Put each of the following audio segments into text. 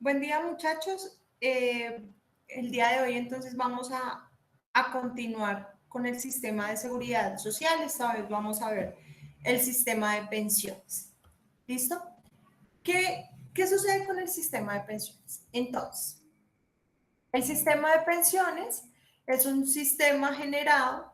Buen día, muchachos. El día de hoy entonces vamos a continuar con el sistema de seguridad social. Esta vez vamos a ver el sistema de pensiones. ¿Listo? ¿Qué sucede con el sistema de pensiones? Entonces, el sistema de pensiones es un sistema generado,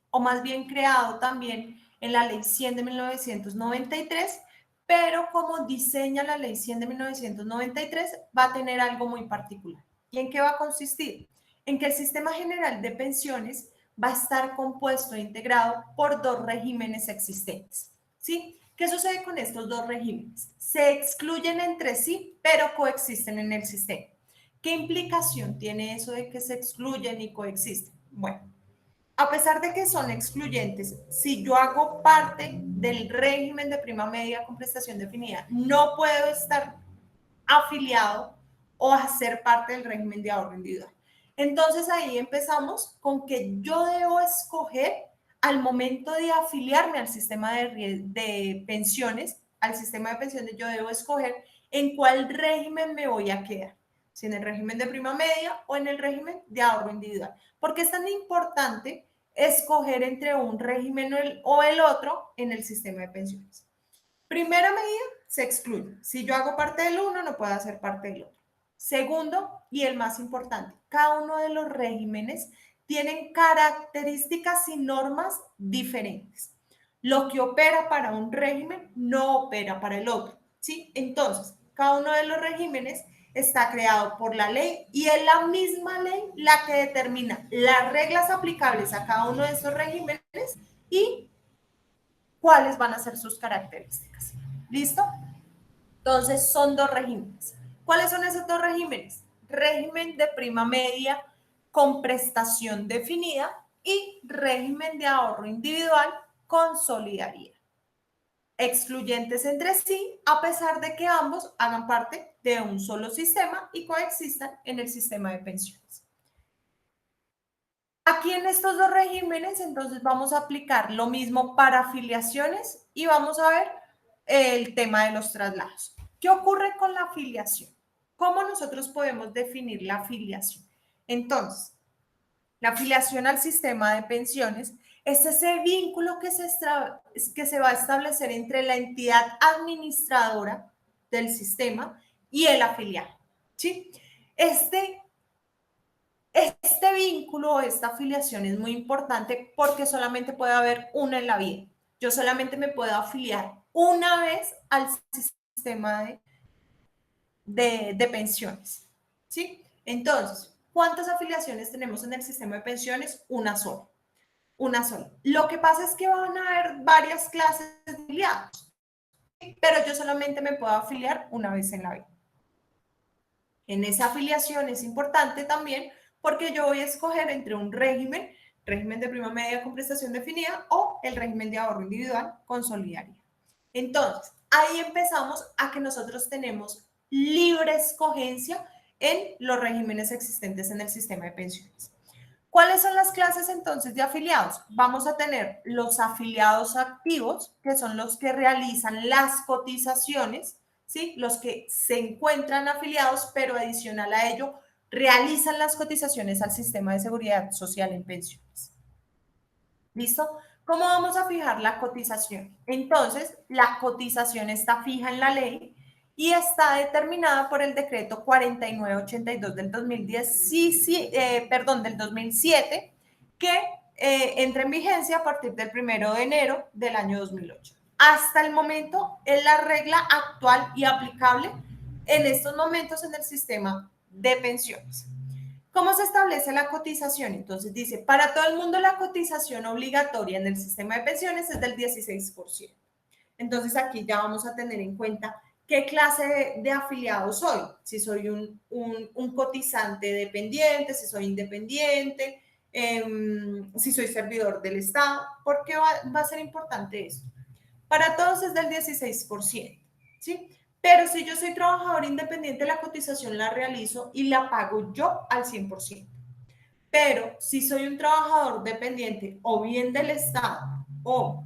o más bien creado también en la Ley 100 de 1993, pero como diseña la Ley 100 de 1993, va a tener algo muy particular. ¿Y en qué va a consistir? En que el sistema general de pensiones va a estar compuesto e integrado por dos regímenes existentes. ¿Sí? ¿Qué sucede con estos dos regímenes? Se excluyen entre sí, pero coexisten en el sistema. ¿Qué implicación tiene eso de que se excluyen y coexisten? Bueno, a pesar de que son excluyentes, si yo hago parte del régimen de prima media con prestación definida, no puedo estar afiliado o hacer parte del régimen de ahorro individual. Entonces ahí empezamos con que yo debo escoger al momento de afiliarme al sistema de pensiones, al sistema de pensiones, yo debo escoger en cuál régimen me voy a quedar, si en el régimen de prima media o en el régimen de ahorro individual. ¿Por qué es tan importante escoger entre un régimen o el otro en el sistema de pensiones? Primera medida, se excluye. Si yo hago parte del uno, no puedo hacer parte del otro. Segundo, y el más importante, cada uno de los regímenes tienen características y normas diferentes. Lo que opera para un régimen no opera para el otro, ¿sí? Entonces, cada uno de los regímenes está creado por la ley y es la misma ley la que determina las reglas aplicables a cada uno de estos regímenes y cuáles van a ser sus características. ¿Listo? Entonces, son dos regímenes. ¿Cuáles son esos dos regímenes? Régimen de prima media con prestación definida y régimen de ahorro individual con solidaridad. Excluyentes entre sí, a pesar de que ambos hagan parte de un solo sistema y coexistan en el sistema de pensiones. Aquí en estos dos regímenes, entonces vamos a aplicar lo mismo para afiliaciones y vamos a ver el tema de los traslados. ¿Qué ocurre con la afiliación? ¿Cómo nosotros podemos definir la afiliación? Entonces, la afiliación al sistema de pensiones es ese vínculo que se va a establecer entre la entidad administradora del sistema y el afiliado. ¿Sí? Este vínculo o esta afiliación es muy importante porque solamente puede haber una en la vida. Yo solamente me puedo afiliar una vez al sistema de pensiones. ¿Sí? Entonces, ¿cuántas afiliaciones tenemos en el sistema de pensiones? Una sola. Una sola. Lo que pasa es que van a haber varias clases de afiliados, pero yo solamente me puedo afiliar una vez en la vida. En esa afiliación es importante también porque yo voy a escoger entre un régimen de prima media con prestación definida o el régimen de ahorro individual con solidaridad. Entonces, ahí empezamos a que nosotros tenemos libre escogencia en los regímenes existentes en el sistema de pensiones. ¿Cuáles son las clases entonces de afiliados? Vamos a tener los afiliados activos, que son los que realizan las cotizaciones, ¿sí? Los que se encuentran afiliados, pero adicional a ello, realizan las cotizaciones al sistema de seguridad social en pensiones. ¿Listo? ¿Cómo vamos a fijar la cotización? Entonces, la cotización está fija en la ley y está determinada por el decreto 4982 del 2010, del 2007, que entra en vigencia a partir del 1 de enero del año 2008. Hasta el momento es la regla actual y aplicable en estos momentos en el sistema de pensiones. ¿Cómo se establece la cotización? Entonces dice, para todo el mundo la cotización obligatoria en el sistema de pensiones es del 16%. Entonces aquí ya vamos a tener en cuenta qué clase de afiliado soy. Si soy un cotizante dependiente, si soy independiente, si soy servidor del Estado. ¿Por qué va a ser importante eso? Para todos es del 16%, ¿sí? Pero si yo soy trabajador independiente, la cotización la realizo y la pago yo al 100%. Pero si soy un trabajador dependiente o bien del Estado o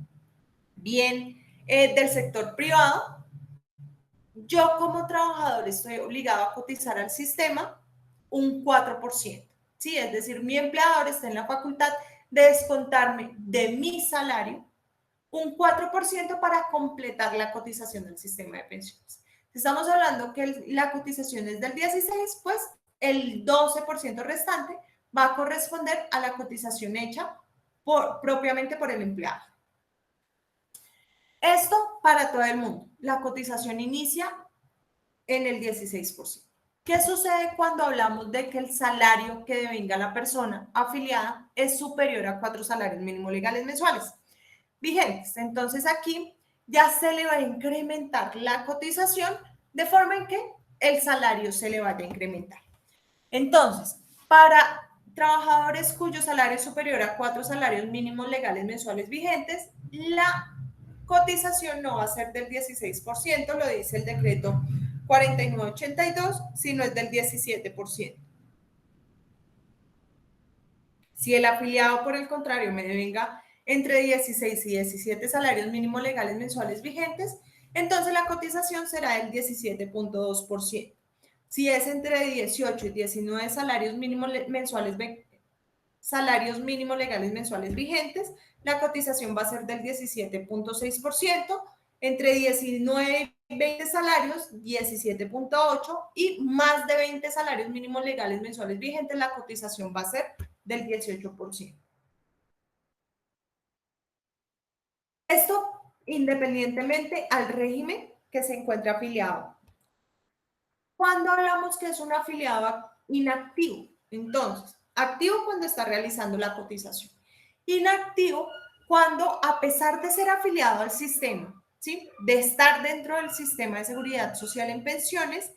bien del sector privado, yo como trabajador estoy obligado a cotizar al sistema un 4%. ¿Sí? Es decir, mi empleador está en la facultad de descontarme de mi salario un 4% para completar la cotización del sistema de pensiones. Si estamos hablando que la cotización es del 16, pues el 12% restante va a corresponder a la cotización hecha propiamente por el empleado. Esto para todo el mundo. La cotización inicia en el 16%. ¿Qué sucede cuando hablamos de que el salario que devenga la persona afiliada es superior a 4 salarios mínimos legales mensuales vigentes? Entonces aquí ya se le va a incrementar la cotización de forma en que el salario se le vaya a incrementar. Entonces, para trabajadores cuyo salario es superior a 4 salarios mínimos legales mensuales vigentes, la cotización no va a ser del 16%, lo dice el decreto 4982, sino es del 17%. Si el afiliado, por el contrario, me devenga entre 16 y 17 salarios mínimos legales mensuales vigentes, entonces la cotización será del 17.2%. Si es entre 18 y 19 salarios mínimos legales mensuales vigentes, la cotización va a ser del 17.6%, entre 19 y 20 salarios, 17.8%, y más de 20 salarios mínimos legales mensuales vigentes, la cotización va a ser del 18%. Esto independientemente al régimen que se encuentre afiliado. Cuando hablamos que es un afiliado inactivo, entonces, activo cuando está realizando la cotización. Inactivo cuando, a pesar de ser afiliado al sistema, ¿sí? De estar dentro del sistema de seguridad social en pensiones,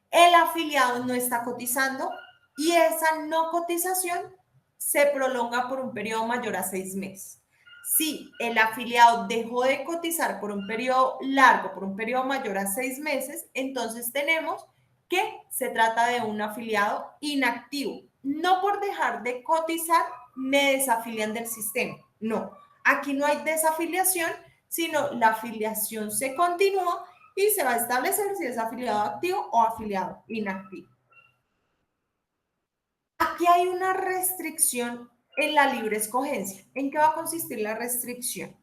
el afiliado no está cotizando y esa no cotización se prolonga por un periodo mayor a 6 meses. Si el afiliado dejó de cotizar por un periodo largo, por un periodo mayor a 6 meses, entonces tenemos que se trata de un afiliado inactivo. No por dejar de cotizar me desafilian del sistema. No, aquí no hay desafiliación, sino la afiliación se continúa y se va a establecer si es afiliado activo o afiliado inactivo. Aquí hay una restricción en la libre escogencia. ¿En qué va a consistir la restricción?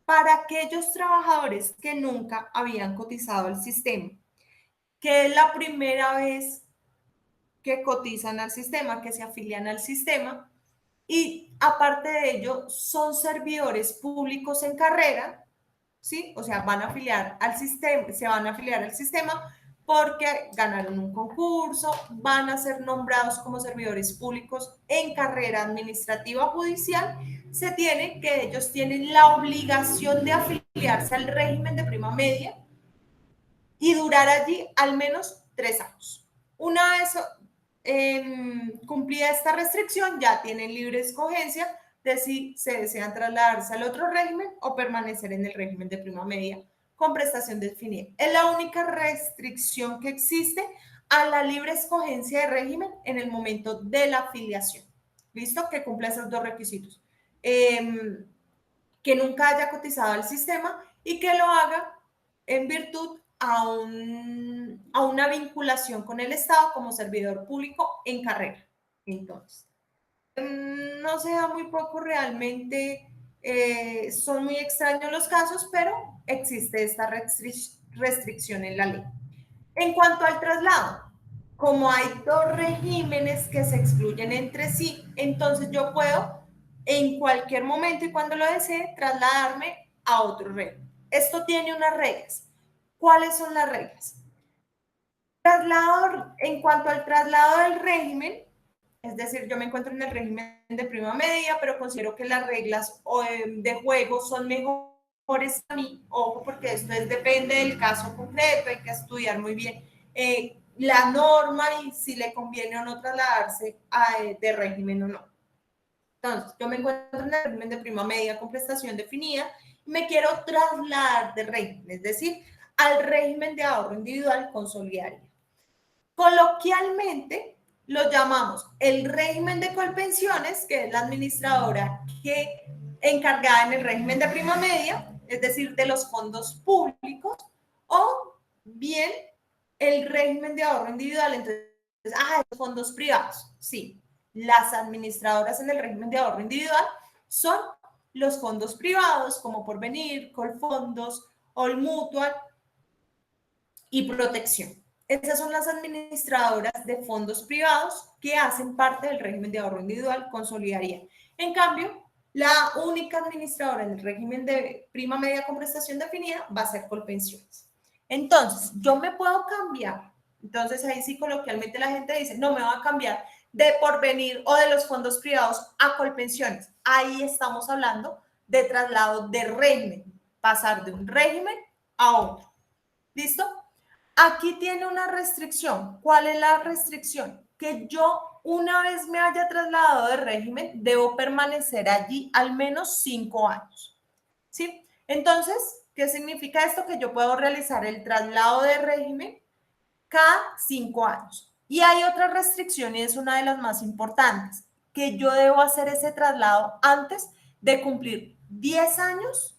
Para aquellos trabajadores que nunca habían cotizado al sistema, que es la primera vez que cotizan al sistema, que se afilian al sistema, y aparte de ello son servidores públicos en carrera, ¿sí? O sea, van a afiliar al sistema, se van a afiliar al sistema porque ganaron un concurso, van a ser nombrados como servidores públicos en carrera administrativa o judicial, se tiene que ellos tienen la obligación de afiliarse al régimen de prima media y durar allí al menos 3 años. Una vez cumplida esta restricción, ya tienen libre escogencia de si se desean trasladarse al otro régimen o permanecer en el régimen de prima media con prestación definida. Es la única restricción que existe a la libre escogencia de régimen en el momento de la afiliación. ¿Listo? Que cumpla esos 2 requisitos. Que nunca haya cotizado al sistema y que lo haga en virtud a una vinculación con el Estado como servidor público en carrera. Entonces, no se da muy poco realmente, son muy extraños los casos, pero existe esta restricción en la ley. En cuanto al traslado, como hay 2 regímenes que se excluyen entre sí, entonces yo puedo en cualquier momento y cuando lo desee trasladarme a otro régimen. Esto tiene unas reglas. ¿Cuáles son las reglas? Traslado, en cuanto al traslado del régimen, es decir, yo me encuentro en el régimen de prima media, pero considero que las reglas de juego son mejores a mí, ojo, porque esto depende del caso concreto, hay que estudiar muy bien la norma y si le conviene o no trasladarse de régimen o no. Entonces, yo me encuentro en el régimen de prima media con prestación definida y me quiero trasladar de régimen, es decir, al régimen de ahorro individual con solidaridad. Coloquialmente lo llamamos el régimen de Colpensiones, que es la administradora que encargada en el régimen de prima media, es decir, de los fondos públicos, o bien el régimen de ahorro individual. Entonces, los fondos privados, sí. Las administradoras en el régimen de ahorro individual son los fondos privados como Porvenir, Colfondos, All Mutual y Protección. Esas son las administradoras de fondos privados que hacen parte del régimen de ahorro individual con solidaridad. En cambio, la única administradora en el régimen de prima media con prestación definida va a ser Colpensiones. Entonces, yo me puedo cambiar. Entonces, ahí sí coloquialmente la gente dice, no, me va a cambiar de Porvenir o de los fondos privados a Colpensiones. Ahí estamos hablando de traslado de régimen, pasar de un régimen a otro. ¿Listo? Aquí tiene una restricción. ¿Cuál es la restricción? Que yo, una vez me haya trasladado de régimen, debo permanecer allí al menos 5 años. ¿Sí? Entonces, ¿qué significa esto? Que yo puedo realizar el traslado de régimen cada 5 años. Y hay otra restricción y es una de las más importantes, que yo debo hacer ese traslado antes de cumplir 10 años,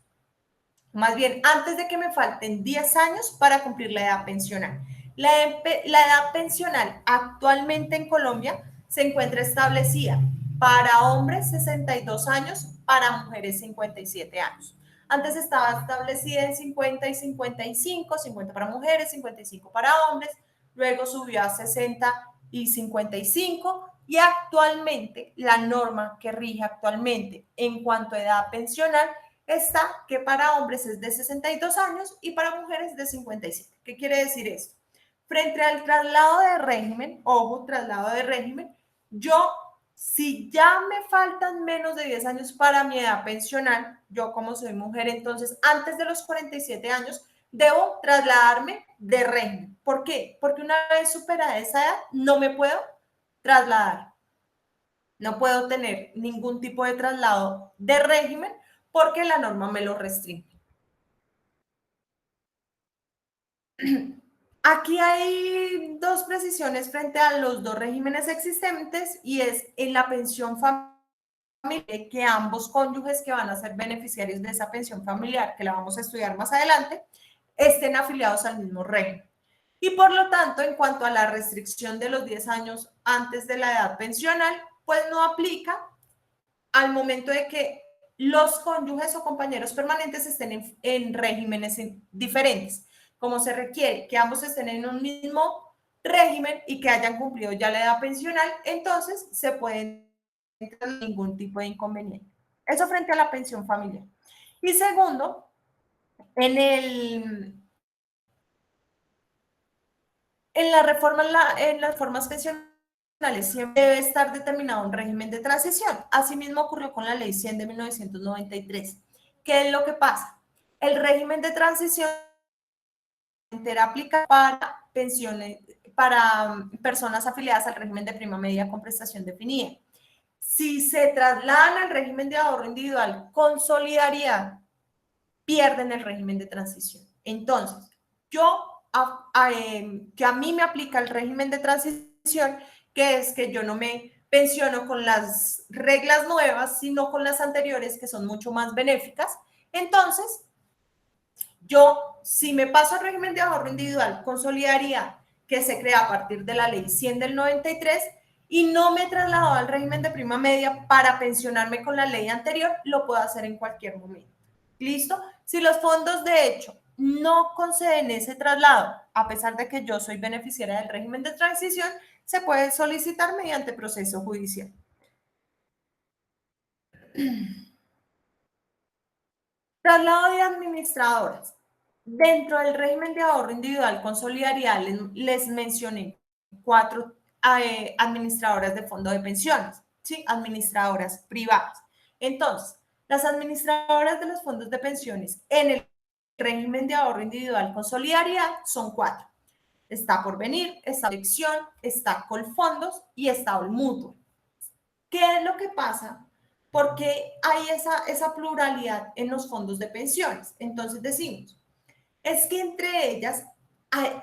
más bien antes de que me falten 10 años para cumplir la edad pensional. La edad pensional actualmente en Colombia se encuentra establecida para hombres 62 años, para mujeres 57 años. Antes estaba establecida en 50 y 55, 50 para mujeres, 55 para hombres, luego subió a 60 y 55 y actualmente la norma que rige actualmente en cuanto a edad pensional está que para hombres es de 62 años y para mujeres de 57. ¿Qué quiere decir esto? Frente al traslado de régimen, ojo, traslado de régimen, yo, si ya me faltan menos de 10 años para mi edad pensional, yo como soy mujer, entonces antes de los 47 años, debo trasladarme de régimen. ¿Por qué? Porque una vez superada esa edad, no me puedo trasladar. No puedo tener ningún tipo de traslado de régimen porque la norma me lo restringe. Aquí hay dos precisiones frente a los dos regímenes existentes y es en la pensión familiar que ambos cónyuges que van a ser beneficiarios de esa pensión familiar, que la vamos a estudiar más adelante, estén afiliados al mismo régimen. Y por lo tanto, en cuanto a la restricción de los 10 años antes de la edad pensional, pues no aplica al momento de que los cónyuges o compañeros permanentes estén en regímenes diferentes, como se requiere que ambos estén en un mismo régimen y que hayan cumplido ya la edad pensional, entonces se pueden tener ningún tipo de inconveniente. Eso frente a la pensión familiar. Y segundo, en las reformas pensionales siempre debe estar determinado un régimen de transición. Asimismo ocurrió con la Ley 100 de 1993. ¿Qué es lo que pasa? El régimen de transición aplica para pensiones, para personas afiliadas al régimen de prima media con prestación definida. Si se trasladan al régimen de ahorro individual con solidaridad, pierden el régimen de transición. Entonces, que a mí me aplica el régimen de transición, que es que yo no me pensiono con las reglas nuevas, sino con las anteriores, que son mucho más benéficas. Entonces, yo, si me paso al régimen de ahorro individual con solidaridad, que se crea a partir de la ley 100 del 93, y no me he trasladado al régimen de prima media para pensionarme con la ley anterior, lo puedo hacer en cualquier momento. ¿Listo? Si los fondos, de hecho, no conceden ese traslado, a pesar de que yo soy beneficiaria del régimen de transición, se puede solicitar mediante proceso judicial. Traslado de administradoras. Dentro del régimen de ahorro individual con solidaridad les mencioné 4 administradoras de fondo de pensiones, ¿sí? Administradoras privadas. Entonces, las administradoras de los fondos de pensiones en el régimen de ahorro individual con solidaridad son 4. Está Porvenir, está Protección, está Colfondos y está Olmutuo. ¿Qué es lo que pasa? Porque hay esa pluralidad en los fondos de pensiones. Entonces decimos, es que entre ellas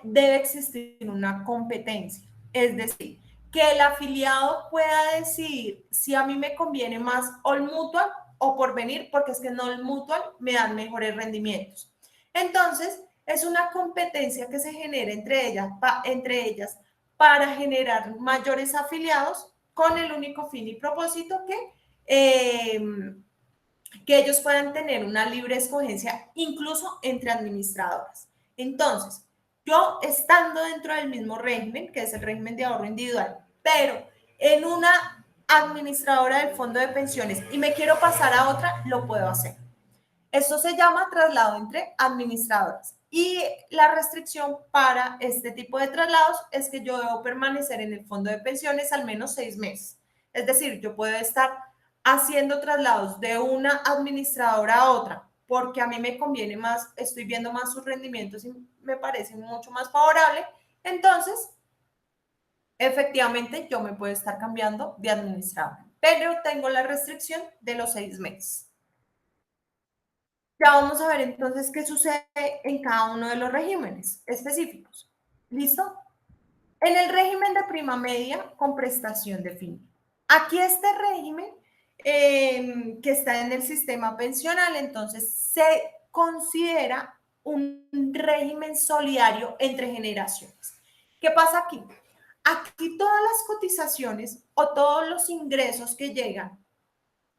debe existir una competencia. Es decir, que el afiliado pueda decidir si a mí me conviene más All Mutual o Porvenir, porque es que en All Mutual me dan mejores rendimientos. Entonces, es una competencia que se genera entre ellas para generar mayores afiliados con el único fin y propósito que ellos puedan tener una libre escogencia incluso entre administradoras. Entonces, yo estando dentro del mismo régimen, que es el régimen de ahorro individual, pero en una administradora del fondo de pensiones y me quiero pasar a otra, lo puedo hacer. Esto se llama traslado entre administradoras. Y la restricción para este tipo de traslados es que yo debo permanecer en el fondo de pensiones al menos 6 meses. Es decir, yo puedo estar haciendo traslados de una administradora a otra porque a mí me conviene más, estoy viendo más sus rendimientos y me parece mucho más favorable. Entonces, efectivamente, yo me puedo estar cambiando de administradora, pero tengo la restricción de los 6 meses. Ya vamos a ver entonces qué sucede en cada uno de los regímenes específicos. ¿Listo? En el régimen de prima media con prestación definida. Aquí este régimen que está en el sistema pensional, entonces se considera un régimen solidario entre generaciones. ¿Qué pasa aquí? Aquí todas las cotizaciones o todos los ingresos que llegan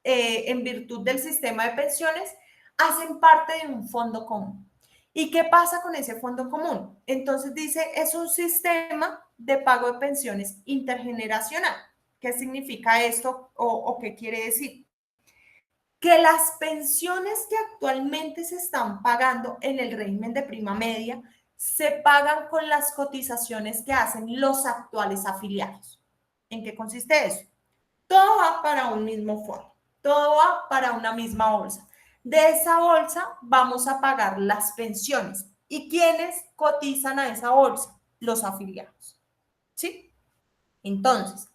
en virtud del sistema de pensiones hacen parte de un fondo común. ¿Y qué pasa con ese fondo común? Entonces dice, es un sistema de pago de pensiones intergeneracional. ¿Qué significa esto o qué quiere decir? Que las pensiones que actualmente se están pagando en el régimen de prima media se pagan con las cotizaciones que hacen los actuales afiliados. ¿En qué consiste eso? Todo va para un mismo fondo, todo va para una misma bolsa. De esa bolsa vamos a pagar las pensiones. ¿Y quiénes cotizan a esa bolsa? Los afiliados. ¿Sí? Entonces,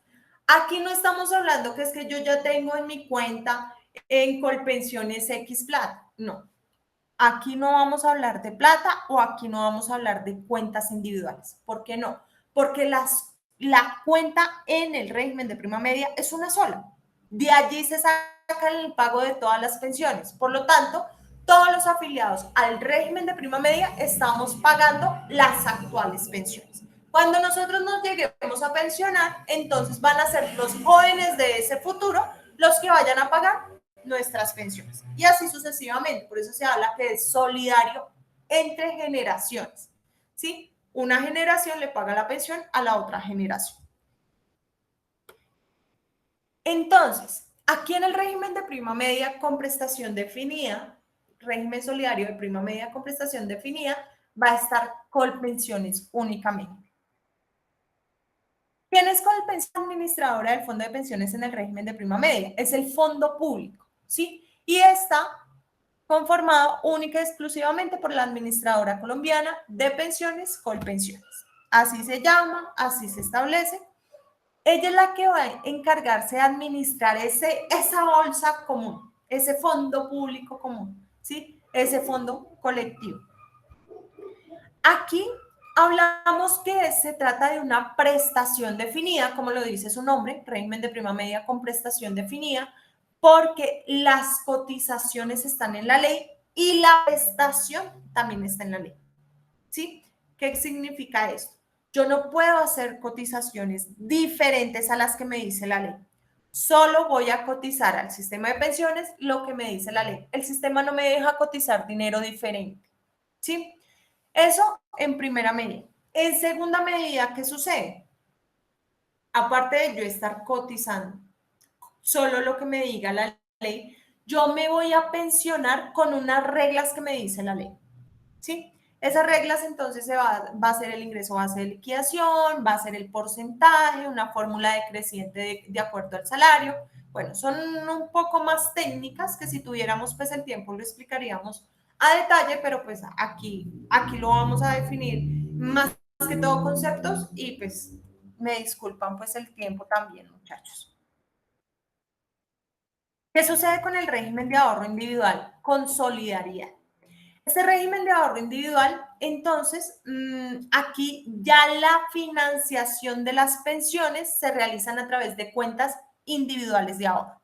aquí no estamos hablando que es que yo ya tengo en mi cuenta en Colpensiones X plata. No. Aquí no vamos a hablar de plata o aquí no vamos a hablar de cuentas individuales. ¿Por qué no? Porque la cuenta en el régimen de prima media es una sola. De allí se saca el pago de todas las pensiones. Por lo tanto, todos los afiliados al régimen de prima media estamos pagando las actuales pensiones. Cuando nosotros nos lleguemos a pensionar, entonces van a ser los jóvenes de ese futuro los que vayan a pagar nuestras pensiones. Y así sucesivamente. Por eso se habla que es solidario entre generaciones. ¿Sí? Una generación le paga la pensión a la otra generación. Entonces, aquí en el régimen de prima media con prestación definida, régimen solidario de prima media con prestación definida, va a estar Colpensiones únicamente. ¿Quién es Colpensiones administradora del fondo de pensiones en el régimen de prima media? Es el fondo público, ¿sí? Y está conformado única y exclusivamente por la administradora colombiana de pensiones Colpensiones. Así se llama, así se establece. Ella es la que va a encargarse de administrar esa bolsa común, ese fondo público común, ¿sí? Ese fondo colectivo. Aquí hablamos que se trata de una prestación definida, como lo dice su nombre, régimen de prima media con prestación definida, porque las cotizaciones están en la ley y la prestación también está en la ley. ¿Sí? ¿Qué significa esto? Yo no puedo hacer cotizaciones diferentes a las que me dice la ley. Solo voy a cotizar al sistema de pensiones lo que me dice la ley. El sistema no me deja cotizar dinero diferente. ¿Sí? Eso en primera medida. En segunda medida, ¿qué sucede? Aparte de yo estar cotizando solo lo que me diga la ley, yo me voy a pensionar con unas reglas que me dice la ley. ¿Sí? Esas reglas entonces va a ser el ingreso base de liquidación, va a ser el porcentaje, una fórmula decreciente de acuerdo al salario. Bueno, son un poco más técnicas que si tuviéramos pues el tiempo lo explicaríamos a detalle, pero pues aquí lo vamos a definir más que todo conceptos y pues me disculpan pues el tiempo también, muchachos. ¿Qué sucede con el régimen de ahorro individual? Con solidaridad. Este régimen de ahorro individual, entonces, aquí ya la financiación de las pensiones se realizan a través de cuentas individuales de ahorro.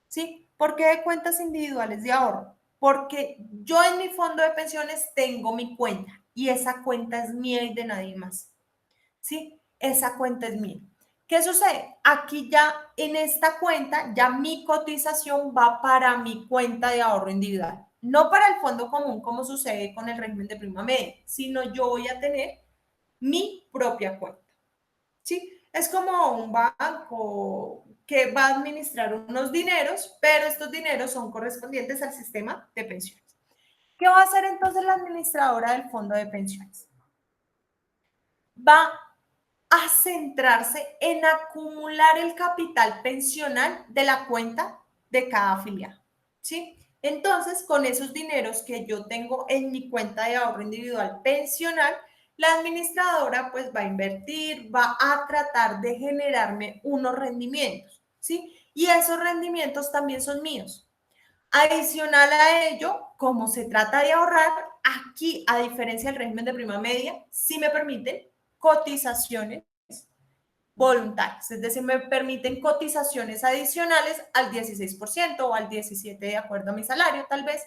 ¿Sí? ¿Por qué de cuentas individuales de ahorro? Porque yo en mi fondo de pensiones tengo mi cuenta y esa cuenta es mía y de nadie más. ¿Sí? Esa cuenta es mía. ¿Qué sucede? Aquí ya en esta cuenta, ya mi cotización va para mi cuenta de ahorro individual, no para el fondo común como sucede con el régimen de prima media, sino yo voy a tener mi propia cuenta. ¿Sí? Es como un banco que va a administrar unos dineros, pero estos dineros son correspondientes al sistema de pensiones. ¿Qué va a hacer entonces la administradora del fondo de pensiones? Va a centrarse en acumular el capital pensional de la cuenta de cada afiliado, ¿sí? Entonces, con esos dineros que yo tengo en mi cuenta de ahorro individual pensional, la administradora pues va a invertir, va a tratar de generarme unos rendimientos, ¿sí? Y esos rendimientos también son míos. Adicional a ello, como se trata de ahorrar, aquí, a diferencia del régimen de prima media, sí me permiten cotizaciones voluntarias, es decir, me permiten cotizaciones adicionales al 16% o al 17% de acuerdo a mi salario tal vez,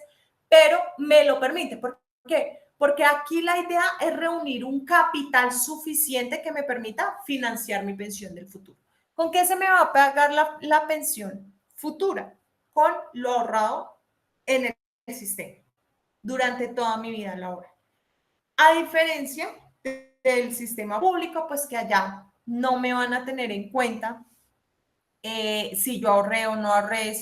pero me lo permite. ¿Por qué? Porque aquí la idea es reunir un capital suficiente que me permita financiar mi pensión del futuro. ¿Con qué se me va a pagar la pensión futura? Con lo ahorrado en el sistema durante toda mi vida laboral. A diferencia del sistema público, pues que allá no me van a tener en cuenta si yo ahorré o no ahorré,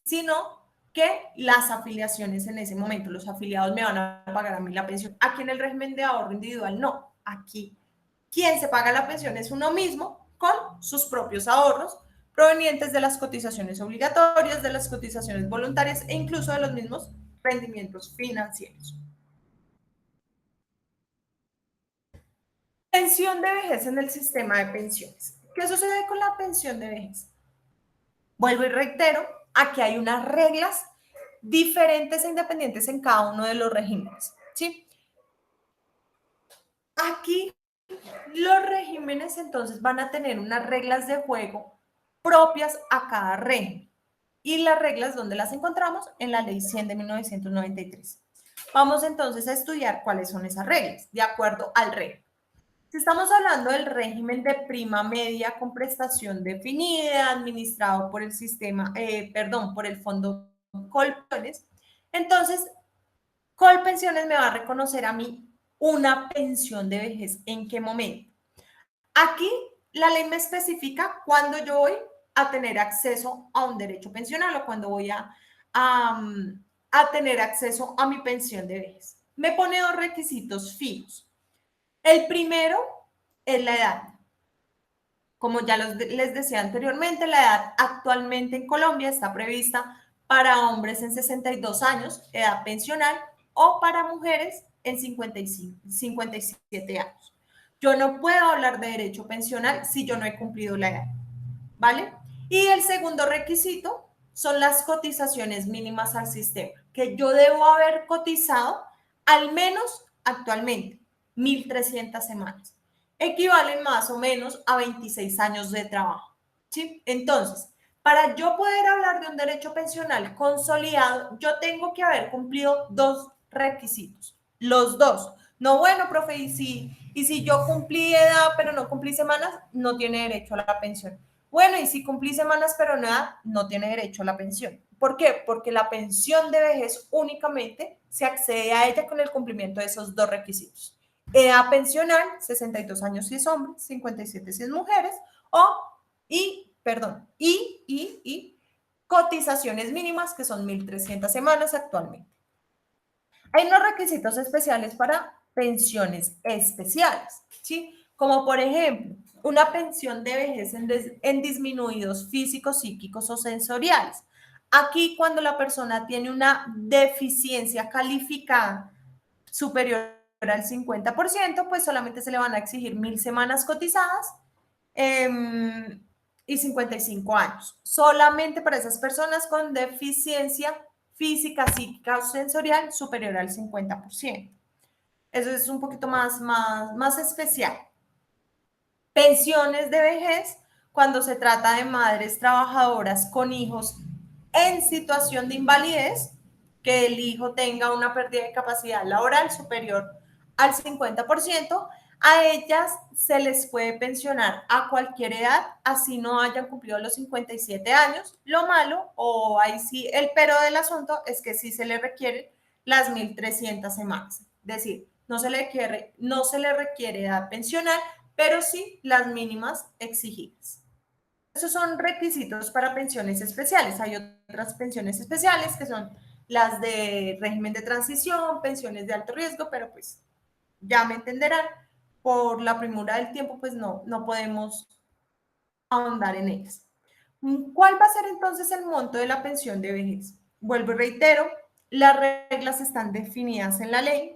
sino que las afiliaciones en ese momento, los afiliados me van a pagar a mí la pensión. Aquí en el régimen de ahorro individual, no. Aquí quien se paga la pensión es uno mismo con sus propios ahorros provenientes de las cotizaciones obligatorias, de las cotizaciones voluntarias e incluso de los mismos rendimientos financieros. Pensión de vejez en el sistema de pensiones. ¿Qué sucede con la pensión de vejez? Vuelvo y reitero, aquí hay unas reglas diferentes e independientes en cada uno de los regímenes, ¿sí? Aquí los regímenes entonces van a tener unas reglas de juego propias a cada régimen. Y las reglas, ¿dónde las encontramos? En la Ley 100 de 1993. Vamos entonces a estudiar cuáles son esas reglas, de acuerdo al régimen. Si estamos hablando del régimen de prima media con prestación definida, administrado por el sistema, por el fondo Colpensiones, entonces Colpensiones me va a reconocer a mí una pensión de vejez. ¿En qué momento? Aquí la ley me especifica cuándo yo voy a tener acceso a un derecho pensional o cuándo voy a tener acceso a mi pensión de vejez. Me pone dos requisitos fijos. El primero es la edad. Como ya les decía anteriormente, la edad actualmente en Colombia está prevista para hombres en 62 años, edad pensional, o para mujeres en 57 años. Yo no puedo hablar de derecho pensional si yo no he cumplido la edad, ¿vale? Y el segundo requisito son las cotizaciones mínimas al sistema, que yo debo haber cotizado al menos actualmente 1.300 semanas. Equivalen más o menos a 26 años de trabajo, ¿sí? Entonces, para yo poder hablar de un derecho pensional consolidado, yo tengo que haber cumplido dos requisitos, los dos. No, bueno, profe, y si yo cumplí edad pero no cumplí semanas, no tiene derecho a la pensión. Bueno, y si cumplí semanas pero no edad, no tiene derecho a la pensión. ¿Por qué? Porque la pensión de vejez únicamente se accede a ella con el cumplimiento de esos dos requisitos. Edad pensional, 62 años si es hombre, 57 si es mujeres, y cotizaciones mínimas que son 1.300 semanas actualmente. Hay unos requisitos especiales para pensiones especiales, ¿sí? Como por ejemplo, una pensión de vejez en disminuidos físicos, psíquicos o sensoriales. Aquí, cuando la persona tiene una deficiencia calificada superior al 50%, pues solamente se le van a exigir 1.000 semanas cotizadas y 55 años. Solamente para esas personas con deficiencia física, psíquica o sensorial superior al 50%. Eso es un poquito más especial. Pensiones de vejez cuando se trata de madres trabajadoras con hijos en situación de invalidez, que el hijo tenga una pérdida de capacidad laboral superior al 50%, a ellas se les puede pensionar a cualquier edad, así no hayan cumplido los 57 años. Lo malo, o ahí sí, el pero del asunto es que sí se le requieren las 1.300 semanas. Es decir, no se le requiere edad pensional, pero sí las mínimas exigidas. Esos son requisitos para pensiones especiales. Hay otras pensiones especiales que son las de régimen de transición, pensiones de alto riesgo, pero pues ya me entenderán, por la premura del tiempo, pues no podemos ahondar en ellas. ¿Cuál va a ser entonces el monto de la pensión de vejez? Vuelvo y reitero, las reglas están definidas en la ley.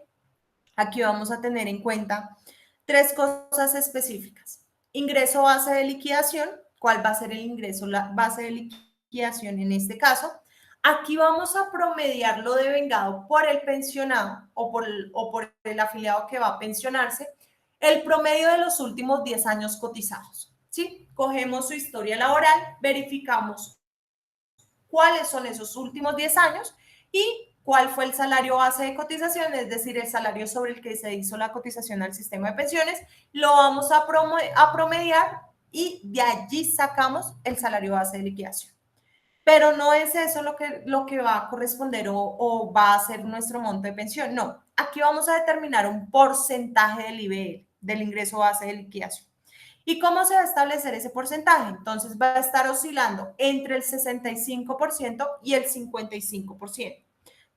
Aquí vamos a tener en cuenta tres cosas específicas. Ingreso base de liquidación, ¿cuál va a ser el ingreso base de liquidación en este caso? Aquí vamos a promediar lo devengado por el pensionado o por el afiliado que va a pensionarse, el promedio de los últimos 10 años cotizados. ¿Sí? Cogemos su historia laboral, verificamos cuáles son esos últimos 10 años y cuál fue el salario base de cotización, es decir, el salario sobre el que se hizo la cotización al sistema de pensiones, lo vamos a promediar y de allí sacamos el salario base de liquidación. Pero no es eso lo que va a corresponder o va a ser nuestro monto de pensión, no. Aquí vamos a determinar un porcentaje del IBL, del ingreso base de liquidación. ¿Y cómo se va a establecer ese porcentaje? Entonces va a estar oscilando entre el 65% y el 55%,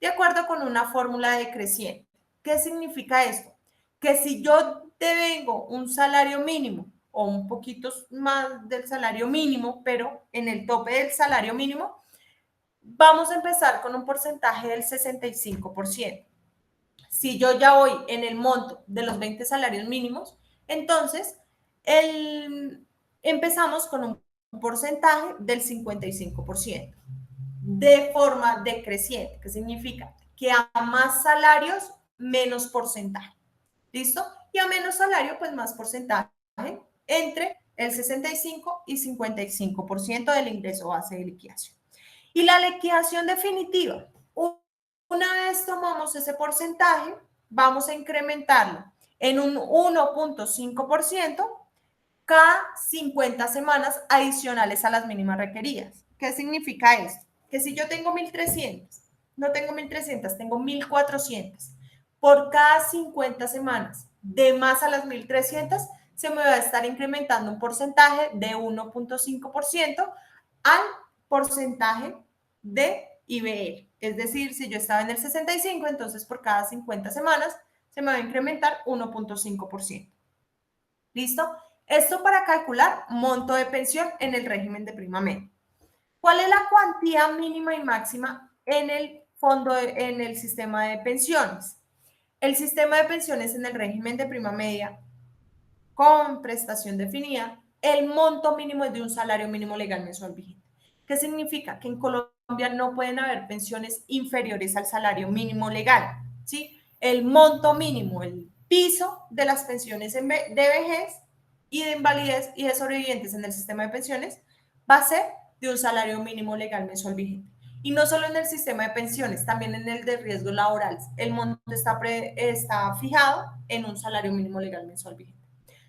de acuerdo con una fórmula decreciente. ¿Qué significa esto? Que si yo devengo un salario mínimo o un poquito más del salario mínimo, pero en el tope del salario mínimo, vamos a empezar con un porcentaje del 65%. Si yo ya voy en el monto de los 20 salarios mínimos, entonces empezamos con un porcentaje del 55%, de forma decreciente, que significa que a más salarios, menos porcentaje. ¿Listo? Y a menos salario, pues más porcentaje entre el 65 y 55% del ingreso base de liquidación. Y la liquidación definitiva, una vez tomamos ese porcentaje, vamos a incrementarlo en un 1.5% cada 50 semanas adicionales a las mínimas requeridas. ¿Qué significa esto? Que si yo tengo 1.300, no tengo 1.300, tengo 1.400, por cada 50 semanas de más a las 1.300, se me va a estar incrementando un porcentaje de 1.5% al porcentaje de IBL. Es decir, si yo estaba en el 65, entonces por cada 50 semanas se me va a incrementar 1.5%. ¿Listo? Esto para calcular monto de pensión en el régimen de prima media. ¿Cuál es la cuantía mínima y máxima en el fondo, en el sistema de pensiones? El sistema de pensiones en el régimen de prima media con prestación definida, el monto mínimo es de un salario mínimo legal mensual vigente. ¿Qué significa? Que en Colombia no pueden haber pensiones inferiores al salario mínimo legal, ¿sí? El monto mínimo, el piso de las pensiones de vejez y de invalidez y de sobrevivientes en el sistema de pensiones va a ser de un salario mínimo legal mensual vigente. Y no solo en el sistema de pensiones, también en el de riesgos laborales. El monto está fijado en un salario mínimo legal mensual vigente.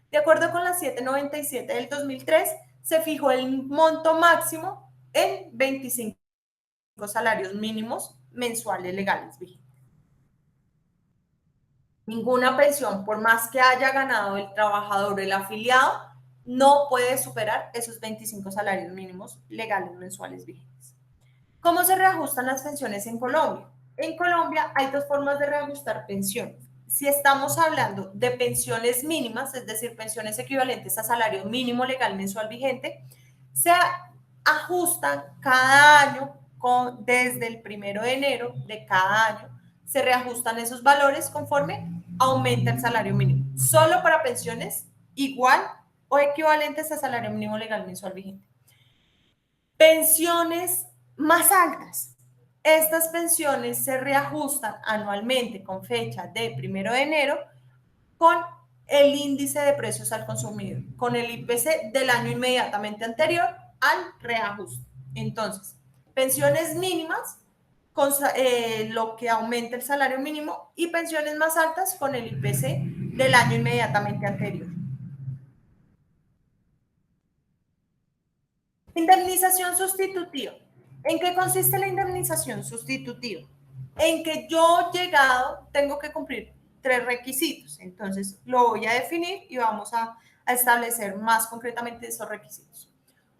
De acuerdo con la 797 del 2003, se fijó el monto máximo en 25 salarios mínimos mensuales legales vigentes. Ninguna pensión, por más que haya ganado el trabajador o el afiliado, no puede superar esos 25 salarios mínimos legales mensuales vigentes. ¿Cómo se reajustan las pensiones en Colombia? En Colombia hay dos formas de reajustar pensiones. Si estamos hablando de pensiones mínimas, es decir, pensiones equivalentes a salario mínimo legal mensual vigente, se ajustan cada año desde el 1 de enero de cada año, se reajustan esos valores conforme aumenta el salario mínimo, solo para pensiones igual o equivalentes a salario mínimo legal mensual vigente. Pensiones más altas. Estas pensiones se reajustan anualmente con fecha de 1 de enero con el índice de precios al consumidor, con el IPC del año inmediatamente anterior al reajuste. Entonces, pensiones mínimas lo que aumenta el salario mínimo y pensiones más altas con el IPC del año inmediatamente anterior. Indemnización sustitutiva. ¿En qué consiste la indemnización sustitutiva? En que yo llegado tengo que cumplir 3 requisitos. Entonces lo voy a definir y vamos a establecer más concretamente esos requisitos.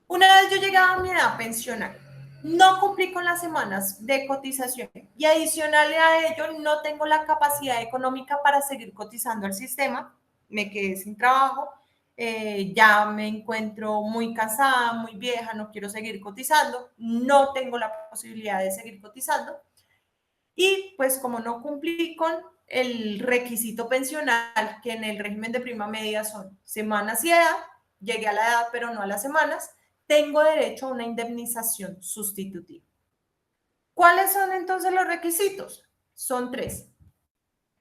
Una vez yo llegaba a mi edad pensional, no cumplí con las semanas de cotización y adicional a ello no tengo la capacidad económica para seguir cotizando al sistema, me quedé sin trabajo, ya me encuentro muy cansada, muy vieja, no quiero seguir cotizando, no tengo la posibilidad de seguir cotizando y pues como no cumplí con el requisito pensional, que en el régimen de prima media son semanas y edad, llegué a la edad pero no a las semanas, tengo derecho a una indemnización sustitutiva. ¿Cuáles son entonces los requisitos? Son 3.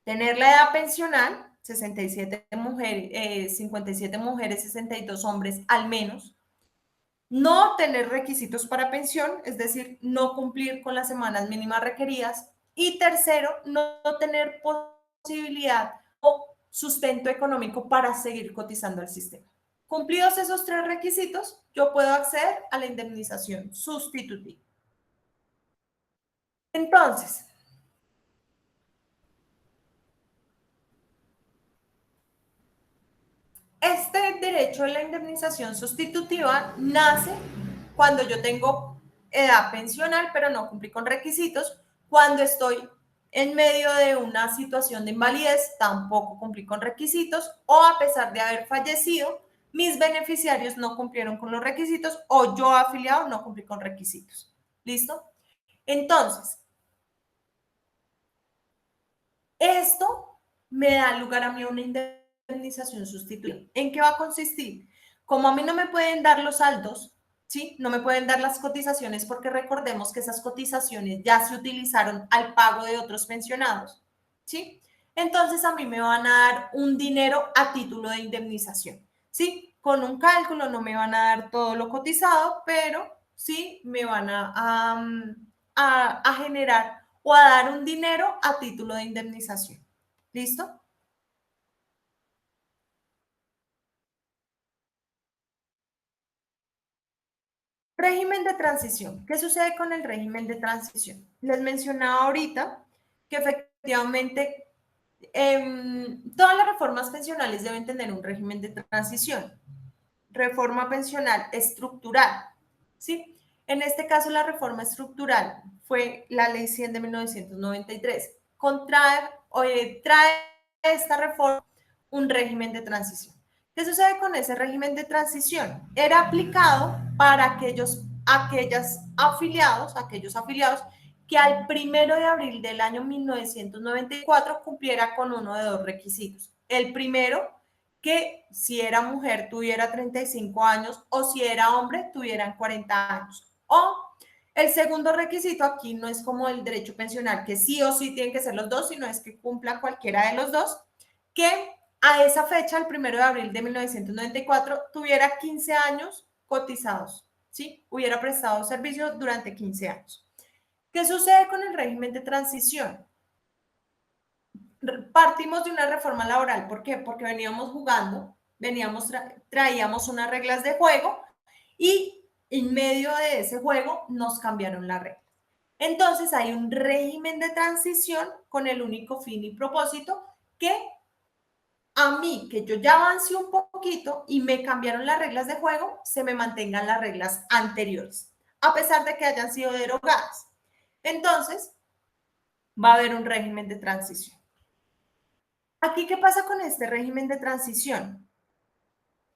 Tener la edad pensional, 67 mujeres, 57 mujeres, 62 hombres al menos. No tener requisitos para pensión, es decir, no cumplir con las semanas mínimas requeridas. Y tercero, no tener posibilidad o sustento económico para seguir cotizando al sistema. Cumplidos esos 3 requisitos, yo puedo acceder a la indemnización sustitutiva. Entonces, este derecho a la indemnización sustitutiva nace cuando yo tengo edad pensional, pero no cumplí con requisitos, cuando estoy en medio de una situación de invalidez, tampoco cumplí con requisitos, o a pesar de haber fallecido, mis beneficiarios no cumplieron con los requisitos, o yo afiliado no cumplí con requisitos. ¿Listo? Entonces, esto me da lugar a mí a una indemnización sustitutiva. ¿En qué va a consistir? Como a mí no me pueden dar los saldos, ¿sí? No me pueden dar las cotizaciones porque recordemos que esas cotizaciones ya se utilizaron al pago de otros pensionados, ¿sí? Entonces a mí me van a dar un dinero a título de indemnización, ¿sí? Con un cálculo no me van a dar todo lo cotizado, pero sí me van a generar o a dar un dinero a título de indemnización. ¿Listo? Régimen de transición. ¿Qué sucede con el régimen de transición? Les mencionaba ahorita que efectivamente todas las reformas pensionales deben tener un régimen de transición. Reforma pensional estructural, ¿sí? En este caso, la reforma estructural fue la Ley 100 de 1993. Trae esta reforma un régimen de transición. ¿Qué sucede con ese régimen de transición? Era aplicado para aquellos afiliados que al 1 de abril del año 1994 cumpliera con uno de 2 requisitos. El primero, que si era mujer tuviera 35 años o si era hombre tuvieran 40 años. O el segundo requisito aquí no es como el derecho pensional, que sí o sí tienen que ser los dos, sino es que cumpla cualquiera de los dos, que a esa fecha, el 1 de abril de 1994, tuviera 15 años cotizados, ¿sí? Hubiera prestado servicio durante 15 años. ¿Qué sucede con el régimen de transición? Partimos de una reforma laboral. ¿Por qué? Porque veníamos jugando, traíamos unas reglas de juego y en medio de ese juego nos cambiaron las reglas. Entonces hay un régimen de transición con el único fin y propósito que a mí, que yo ya avancé un poquito y me cambiaron las reglas de juego, se me mantengan las reglas anteriores, a pesar de que hayan sido derogadas. Entonces, va a haber un régimen de transición. Aquí, ¿qué pasa con este régimen de transición?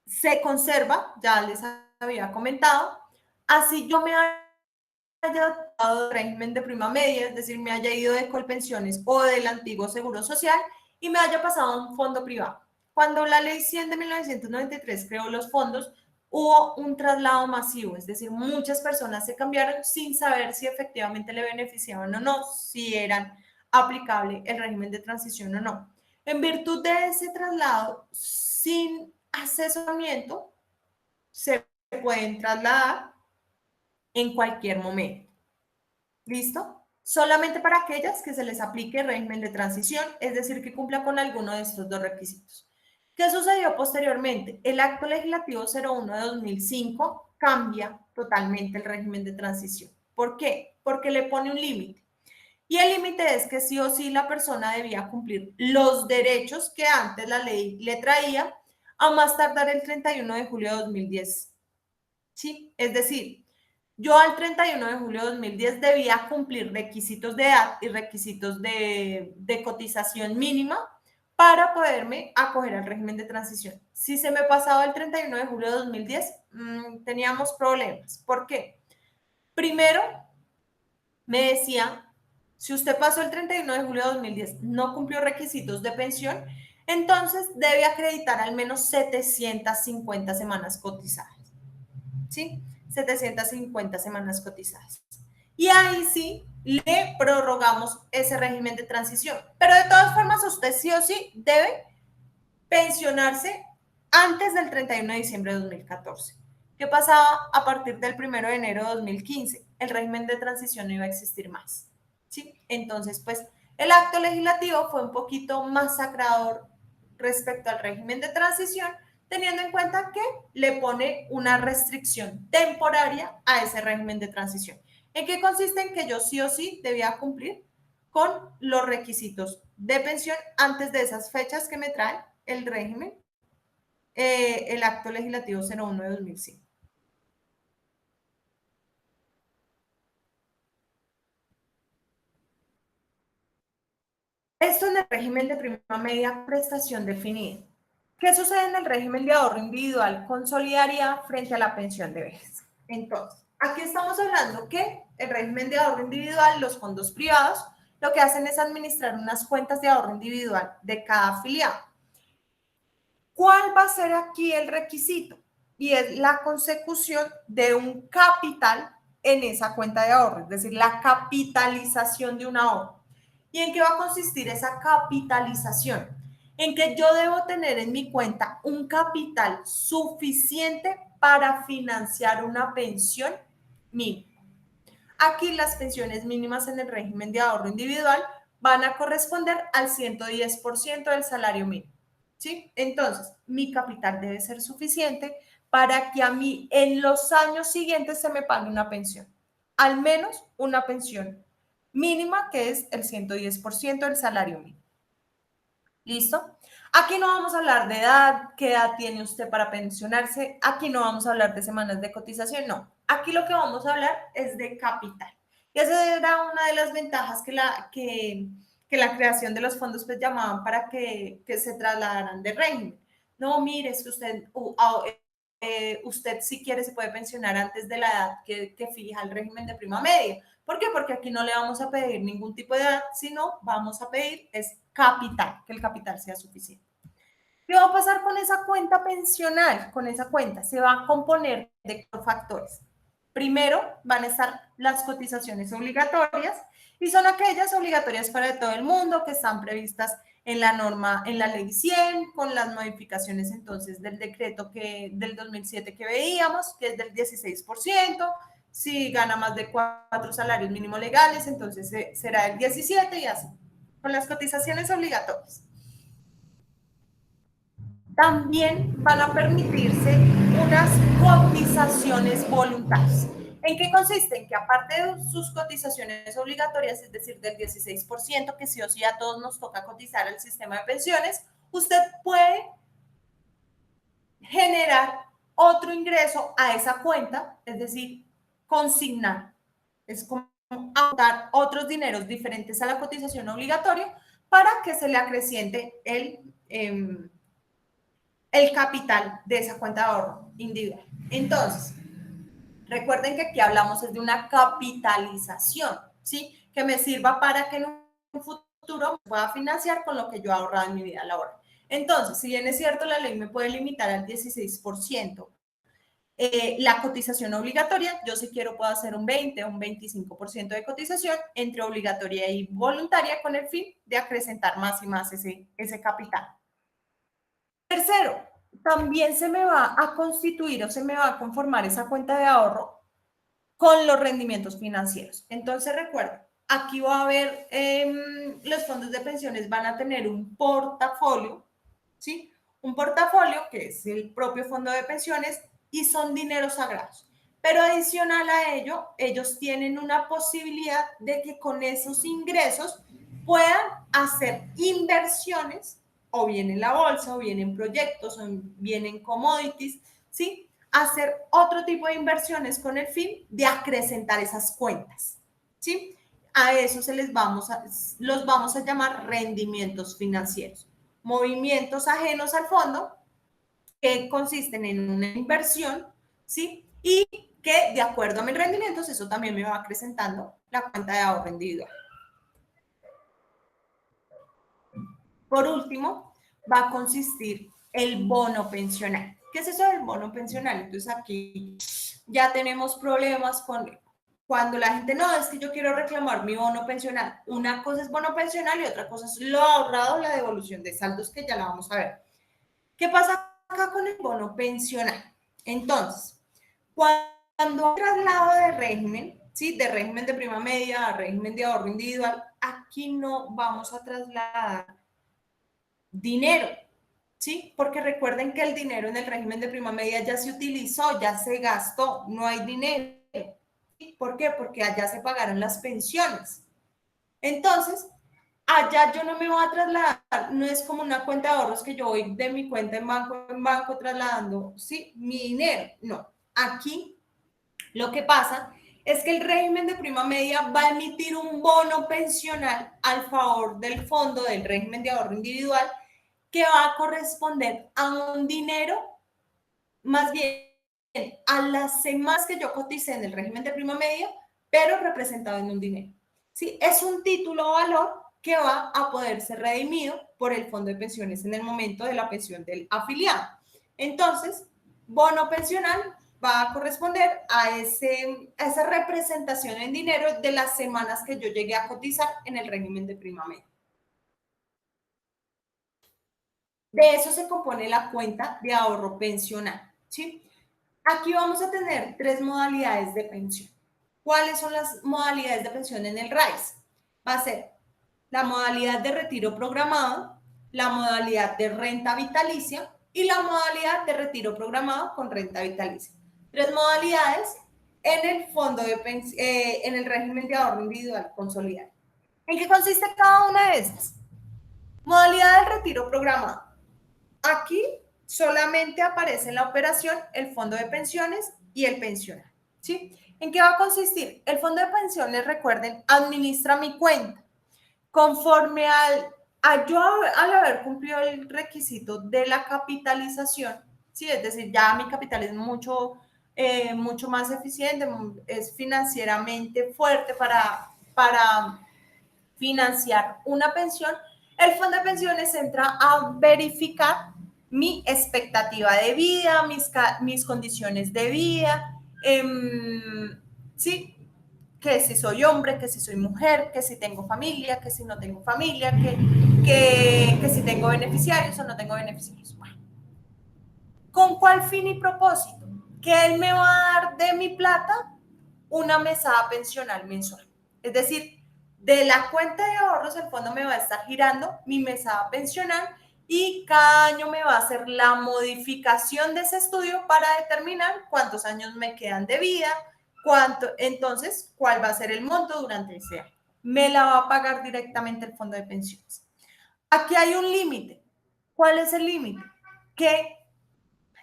Se conserva, ya les había comentado, así yo me haya dado el régimen de prima media, es decir, me haya ido de Colpensiones o del antiguo Seguro Social y me haya pasado a un fondo privado. Cuando la ley 100 de 1993 creó los fondos, hubo un traslado masivo, es decir, muchas personas se cambiaron sin saber si efectivamente le beneficiaban o no, si eran aplicable el régimen de transición o no. En virtud de ese traslado, sin asesoramiento, se pueden trasladar en cualquier momento. ¿Listo? solamente para aquellas que se les aplique régimen de transición, es decir, que cumpla con alguno de estos dos requisitos. ¿Qué sucedió posteriormente? El Acto Legislativo 01 de 2005 cambia totalmente el régimen de transición. ¿Por qué? Porque le pone un límite. Y el límite es que sí o sí la persona debía cumplir los derechos que antes la ley le traía a más tardar el 31 de julio de 2010. ¿Sí? Es decir, yo al 31 de julio de 2010 debía cumplir requisitos de edad y requisitos de cotización mínima para poderme acoger al régimen de transición. Si se me pasaba el 31 de julio de 2010, teníamos problemas. ¿Por qué? Primero, me decía, si usted pasó el 31 de julio de 2010, no cumplió requisitos de pensión, entonces debe acreditar al menos 750 semanas cotizadas. ¿Sí? 750 semanas cotizadas. Y ahí sí le prorrogamos ese régimen de transición. Pero de todas formas, usted sí o sí debe pensionarse antes del 31 de diciembre de 2014. ¿Qué pasaba a partir del 1 de enero de 2015? El régimen de transición no iba a existir más. ¿Sí? Entonces, pues el acto legislativo fue un poquito masacrador respecto al régimen de transición, teniendo en cuenta que le pone una restricción temporaria a ese régimen de transición. ¿En qué consiste? En que yo sí o sí debía cumplir con los requisitos de pensión antes de esas fechas que me trae el régimen, el acto legislativo 01 de 2005. Esto en el régimen de prima media prestación definida. ¿Qué sucede en el régimen de ahorro individual con solidaridad frente a la pensión de vejez? Entonces, aquí estamos hablando que el régimen de ahorro individual, los fondos privados, lo que hacen es administrar unas cuentas de ahorro individual de cada afiliado. ¿Cuál va a ser aquí el requisito? Y es la consecución de un capital en esa cuenta de ahorro, es decir, la capitalización de un ahorro. ¿Y en qué va a consistir esa capitalización? En que yo debo tener en mi cuenta un capital suficiente para financiar una pensión mínima. Aquí las pensiones mínimas en el régimen de ahorro individual van a corresponder al 110% del salario mínimo. ¿Sí? Entonces, mi capital debe ser suficiente para que a mí en los años siguientes se me pague una pensión. Al menos una pensión mínima, que es el 110% del salario mínimo. ¿Listo? Aquí no vamos a hablar de edad, qué edad tiene usted para pensionarse, aquí no vamos a hablar de semanas de cotización, no. Aquí lo que vamos a hablar es de capital. Y esa era una de las ventajas que la creación de los fondos pues llamaban para que se trasladaran de régimen. No, mire, es que usted si quiere se puede pensionar antes de la edad que fija el régimen de prima media. ¿Por qué? Porque aquí no le vamos a pedir ningún tipo de edad, sino vamos a pedir es capital, que el capital sea suficiente. ¿Qué va a pasar con esa cuenta pensional? Con esa cuenta se va a componer de cuatro factores. Primero van a estar las cotizaciones obligatorias y son aquellas obligatorias para todo el mundo que están previstas en la norma, en la ley 100, con las modificaciones entonces del decreto del 2007 que veíamos, que es del 16%. Si gana más de 4 salarios mínimos legales, entonces será el 17 y así, con las cotizaciones obligatorias. También van a permitirse unas cotizaciones voluntarias. ¿En qué consiste? En que aparte de sus cotizaciones obligatorias, es decir, del 16%, que sí o sí a todos nos toca cotizar al sistema de pensiones, usted puede generar otro ingreso a esa cuenta, es decir, consignar. Es como anotar otros dineros diferentes a la cotización obligatoria para que se le acreciente el capital de esa cuenta de ahorro individual. Entonces, recuerden que aquí hablamos es de una capitalización, ¿sí? Que me sirva para que en un futuro me pueda financiar con lo que yo he ahorrado en mi vida laboral. Entonces, si bien es cierto, la ley me puede limitar al 16%, la cotización obligatoria, yo si quiero puedo hacer un 20 o un 25% de cotización entre obligatoria y voluntaria con el fin de acrecentar más y más ese capital. Tercero, también se me va a constituir o se me va a conformar esa cuenta de ahorro con los rendimientos financieros. Entonces, recuerda, aquí va a haber, los fondos de pensiones van a tener un portafolio, ¿sí? Un portafolio que es el propio fondo de pensiones y son dineros sagrados. Pero adicional a ello, ellos tienen una posibilidad de que con esos ingresos puedan hacer inversiones, o bien en la bolsa, o bien en proyectos, o bien en commodities, ¿sí? Hacer otro tipo de inversiones con el fin de acrecentar esas cuentas, ¿sí? A eso los vamos a llamar rendimientos financieros, movimientos ajenos al fondo que consisten en una inversión, ¿sí? Y que de acuerdo a mis rendimientos, eso también me va acrecentando la cuenta de ahorro individual. Por último, va a consistir el bono pensional. ¿Qué es eso del bono pensional? Entonces aquí ya tenemos problemas con cuando la gente, no, es que yo quiero reclamar mi bono pensional. Una cosa es bono pensional y otra cosa es lo ahorrado, la devolución de saldos, que ya la vamos a ver. ¿Qué pasa acá con el bono pensional? Entonces, cuando hay traslado de régimen, ¿sí? De régimen de prima media a régimen de ahorro individual, aquí no vamos a trasladar dinero, ¿sí? Porque recuerden que el dinero en el régimen de prima media ya se utilizó, ya se gastó, no hay dinero. ¿Por qué? Porque allá se pagaron las pensiones. Entonces, allá yo no me voy a trasladar, no es como una cuenta de ahorros que yo voy de mi cuenta en banco trasladando, ¿sí? Mi dinero. No, aquí lo que pasa es que el régimen de prima media va a emitir un bono pensional al favor del fondo del régimen de ahorro individual que va a corresponder a un dinero, más bien a las semanas que yo coticé en el régimen de prima media, pero representado en un dinero. ¿Sí? Es un título o valor que va a poder ser redimido por el fondo de pensiones en el momento de la pensión del afiliado. Entonces, bono pensional va a corresponder a esa representación en dinero de las semanas que yo llegué a cotizar en el régimen de prima media. De eso se compone la cuenta de ahorro pensional, ¿sí? Aquí vamos a tener tres modalidades de pensión. ¿Cuáles son las modalidades de pensión en el RAIS? Va a ser la modalidad de retiro programado, la modalidad de renta vitalicia y la modalidad de retiro programado con renta vitalicia. Tres modalidades en el fondo de en el régimen de ahorro individual consolidado. ¿En qué consiste cada una de estas? Modalidad de retiro programado. Aquí solamente aparece en la operación el fondo de pensiones y el pensional, ¿sí? ¿En qué va a consistir? El fondo de pensiones, recuerden, administra mi cuenta. Conforme al haber cumplido el requisito de la capitalización, ¿sí? Es decir, ya mi capital es mucho más eficiente, es financieramente fuerte para financiar una pensión, el fondo de pensiones entra a verificar mi expectativa de vida, mis condiciones de vida, sí, que si soy hombre, que si soy mujer, que si tengo familia, que si no tengo familia, que si tengo beneficiarios o no tengo beneficiarios. Bueno, ¿con cuál fin y propósito? Que él me va a dar de mi plata una mesada pensional mensual. Es decir, de la cuenta de ahorros el fondo me va a estar girando mi mesada pensional y cada año me va a hacer la modificación de ese estudio para determinar cuántos años me quedan de vida, entonces, cuál va a ser el monto durante ese año. Me la va a pagar directamente el fondo de pensiones. Aquí hay un límite. ¿Cuál es el límite? Que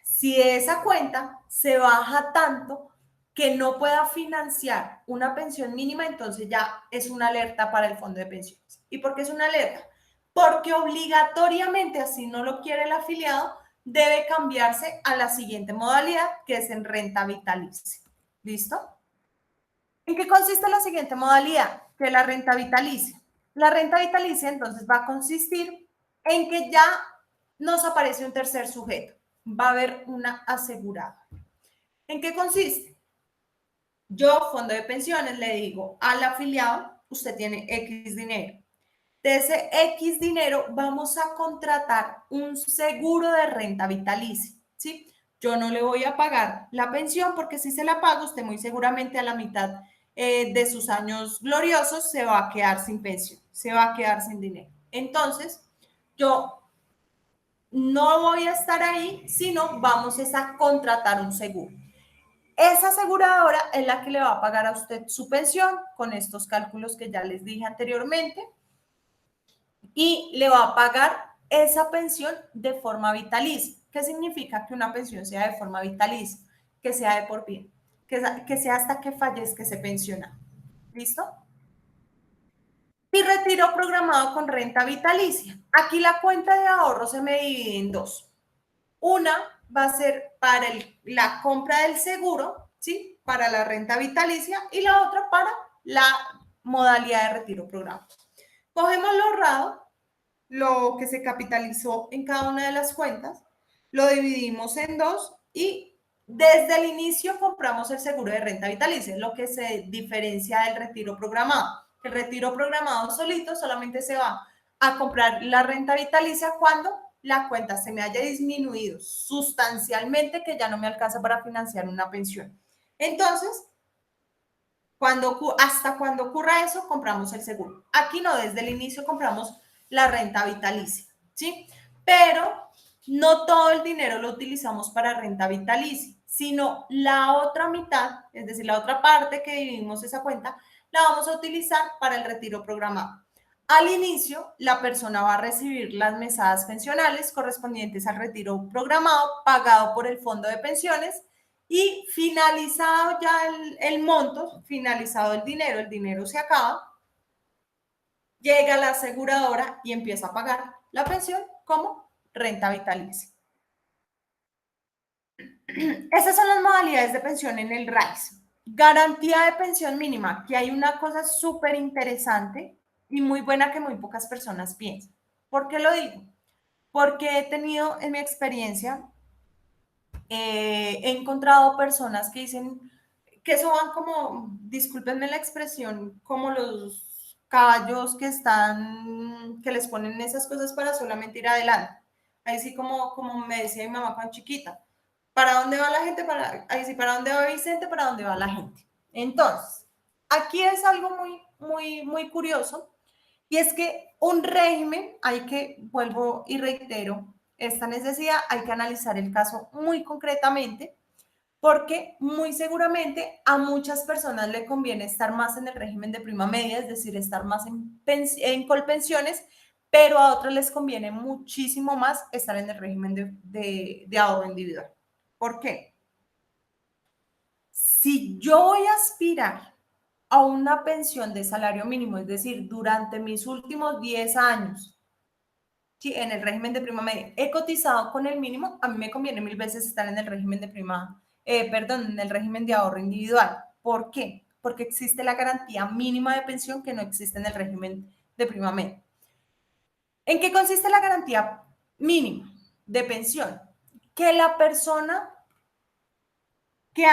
si esa cuenta se baja tanto que no pueda financiar una pensión mínima, entonces ya es una alerta para el fondo de pensiones. ¿Y por qué es una alerta? Porque obligatoriamente, así no lo quiere el afiliado, debe cambiarse a la siguiente modalidad, que es en renta vitalicia. ¿Listo? ¿En qué consiste la siguiente modalidad? Que es la renta vitalicia. La renta vitalicia entonces va a consistir en que ya nos aparece un tercer sujeto. Va a haber una asegurada. ¿En qué consiste? Yo, fondo de pensiones, le digo al afiliado, usted tiene X dinero. De ese X dinero vamos a contratar un seguro de renta vitalicia, ¿sí? Yo no le voy a pagar la pensión porque si se la pago, usted muy seguramente a la mitad de sus años gloriosos, se va a quedar sin pensión, se va a quedar sin dinero. Entonces, yo no voy a estar ahí, sino vamos a contratar un seguro. Esa aseguradora es la que le va a pagar a usted su pensión con estos cálculos que ya les dije anteriormente y le va a pagar esa pensión de forma vitalicia. ¿Qué significa que una pensión sea de forma vitalicia? Que sea de por vida, que sea hasta que fallezca ese pensionado. ¿Listo? Y retiro programado con renta vitalicia. Aquí la cuenta de ahorro se me divide en dos. Una va a ser para la compra del seguro, ¿sí? Para la renta vitalicia y la otra para la modalidad de retiro programado. Cogemos lo ahorrado, lo que se capitalizó en cada una de las cuentas, lo dividimos en dos y desde el inicio compramos el seguro de renta vitalicia, lo que se diferencia del retiro programado. El retiro programado solito solamente se va a comprar la renta vitalicia cuando la cuenta se me haya disminuido sustancialmente, que ya no me alcanza para financiar una pensión. Entonces, hasta cuando ocurra eso, compramos el seguro. Aquí no, desde el inicio compramos la renta vitalicia, ¿sí? Pero no todo el dinero lo utilizamos para renta vitalicia, sino la otra mitad, es decir, la otra parte que dividimos esa cuenta, la vamos a utilizar para el retiro programado. Al inicio, la persona va a recibir las mesadas pensionales correspondientes al retiro programado pagado por el fondo de pensiones y finalizado ya el monto, finalizado el dinero se acaba, llega la aseguradora y empieza a pagar la pensión como renta vitalicia. Esas son las modalidades de pensión en el RAIS. Garantía de pensión mínima, que hay una cosa súper interesante y muy buena que muy pocas personas piensan. ¿Por qué lo digo? Porque he tenido en mi experiencia, he encontrado personas que dicen que eso van como, discúlpenme la expresión, como los caballos que les ponen esas cosas para solamente ir adelante. Ahí sí como me decía mi mamá cuando chiquita, ¿para dónde va la gente? Ahí sí, ¿para dónde va Vicente? ¿Para dónde va la gente? Entonces, aquí es algo muy curioso y es que un régimen, vuelvo y reitero esta necesidad, hay que analizar el caso muy concretamente porque muy seguramente a muchas personas le conviene estar más en el régimen de prima media, es decir, estar más en colpensiones, pero a otros les conviene muchísimo más estar en el régimen de ahorro individual. ¿Por qué? Si yo voy a aspirar a una pensión de salario mínimo, es decir, durante mis últimos 10 años, sí, en el régimen de prima media, he cotizado con el mínimo, a mí me conviene mil veces estar en el régimen en el régimen de ahorro individual. ¿Por qué? Porque existe la garantía mínima de pensión que no existe en el régimen de prima media. ¿En qué consiste la garantía mínima de pensión? Que la persona que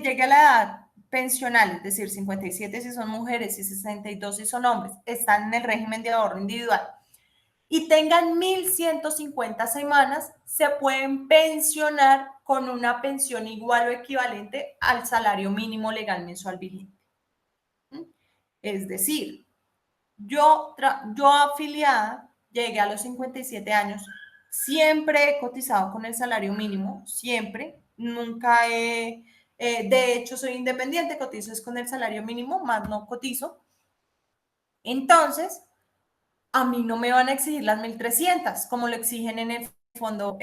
llegue a la edad pensional, es decir, 57 si son mujeres y 62 si son hombres, están en el régimen de ahorro individual y tengan 1.150 semanas, se pueden pensionar con una pensión igual o equivalente al salario mínimo legal mensual vigente. Es decir, yo afiliada llegué a los 57 años, siempre he cotizado con el salario mínimo, siempre, nunca de hecho soy independiente, cotizo es con el salario mínimo, más no cotizo. Entonces, a mí no me van a exigir las 1.300 como lo exigen en el fondo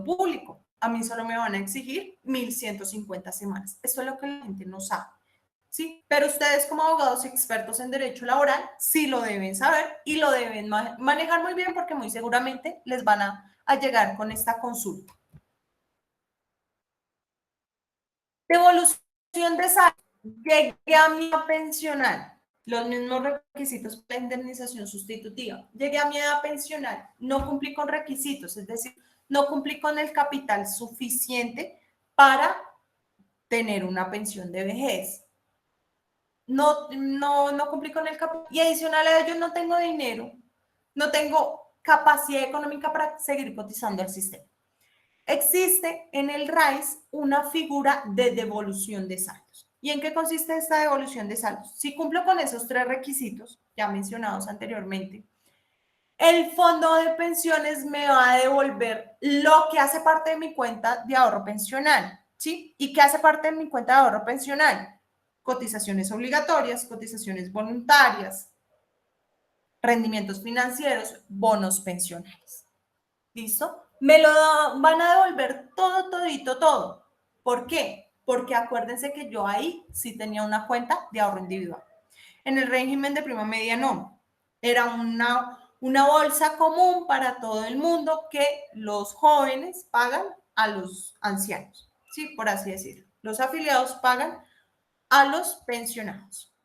público. A mí solo me van a exigir 1.150 semanas. Esto es lo que la gente no sabe. ¿Sí? Pero ustedes como abogados expertos en derecho laboral sí lo deben saber y lo deben manejar muy bien porque muy seguramente les van a llegar con esta consulta. Devolución de salario. Llegué a mi edad pensional. Los mismos requisitos para la indemnización sustitutiva. Llegué a mi edad pensional. No cumplí con requisitos, es decir, no cumplí con el capital suficiente para tener una pensión de vejez. No cumplí con el capital. Y adicional a ello, no tengo dinero, no tengo capacidad económica para seguir cotizando al sistema. Existe en el RAIS una figura de devolución de saldos. ¿Y en qué consiste esta devolución de saldos? Si cumplo con esos 3 requisitos ya mencionados anteriormente, el fondo de pensiones me va a devolver lo que hace parte de mi cuenta de ahorro pensional, ¿sí? ¿Y qué hace parte de mi cuenta de ahorro pensional? Cotizaciones obligatorias, cotizaciones voluntarias, rendimientos financieros, bonos pensionales. ¿Listo? Me lo van a devolver todo, todito, todo. ¿Por qué? Porque acuérdense que yo ahí sí tenía una cuenta de ahorro individual. En el régimen de prima media no. Era una bolsa común para todo el mundo que los jóvenes pagan a los ancianos. Sí, por así decirlo. Los afiliados pagan a los pensionados.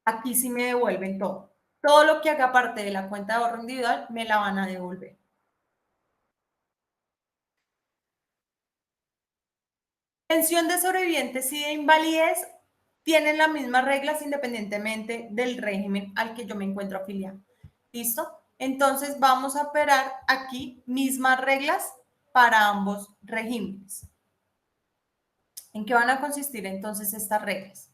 Aquí sí me devuelven todo. Todo lo que haga parte de la cuenta de ahorro individual me la van a devolver. Pensión de sobrevivientes y de invalidez tienen las mismas reglas independientemente del régimen al que yo me encuentro afiliado. ¿Listo? Entonces vamos a operar aquí mismas reglas para ambos regímenes. ¿En qué van a consistir entonces estas reglas?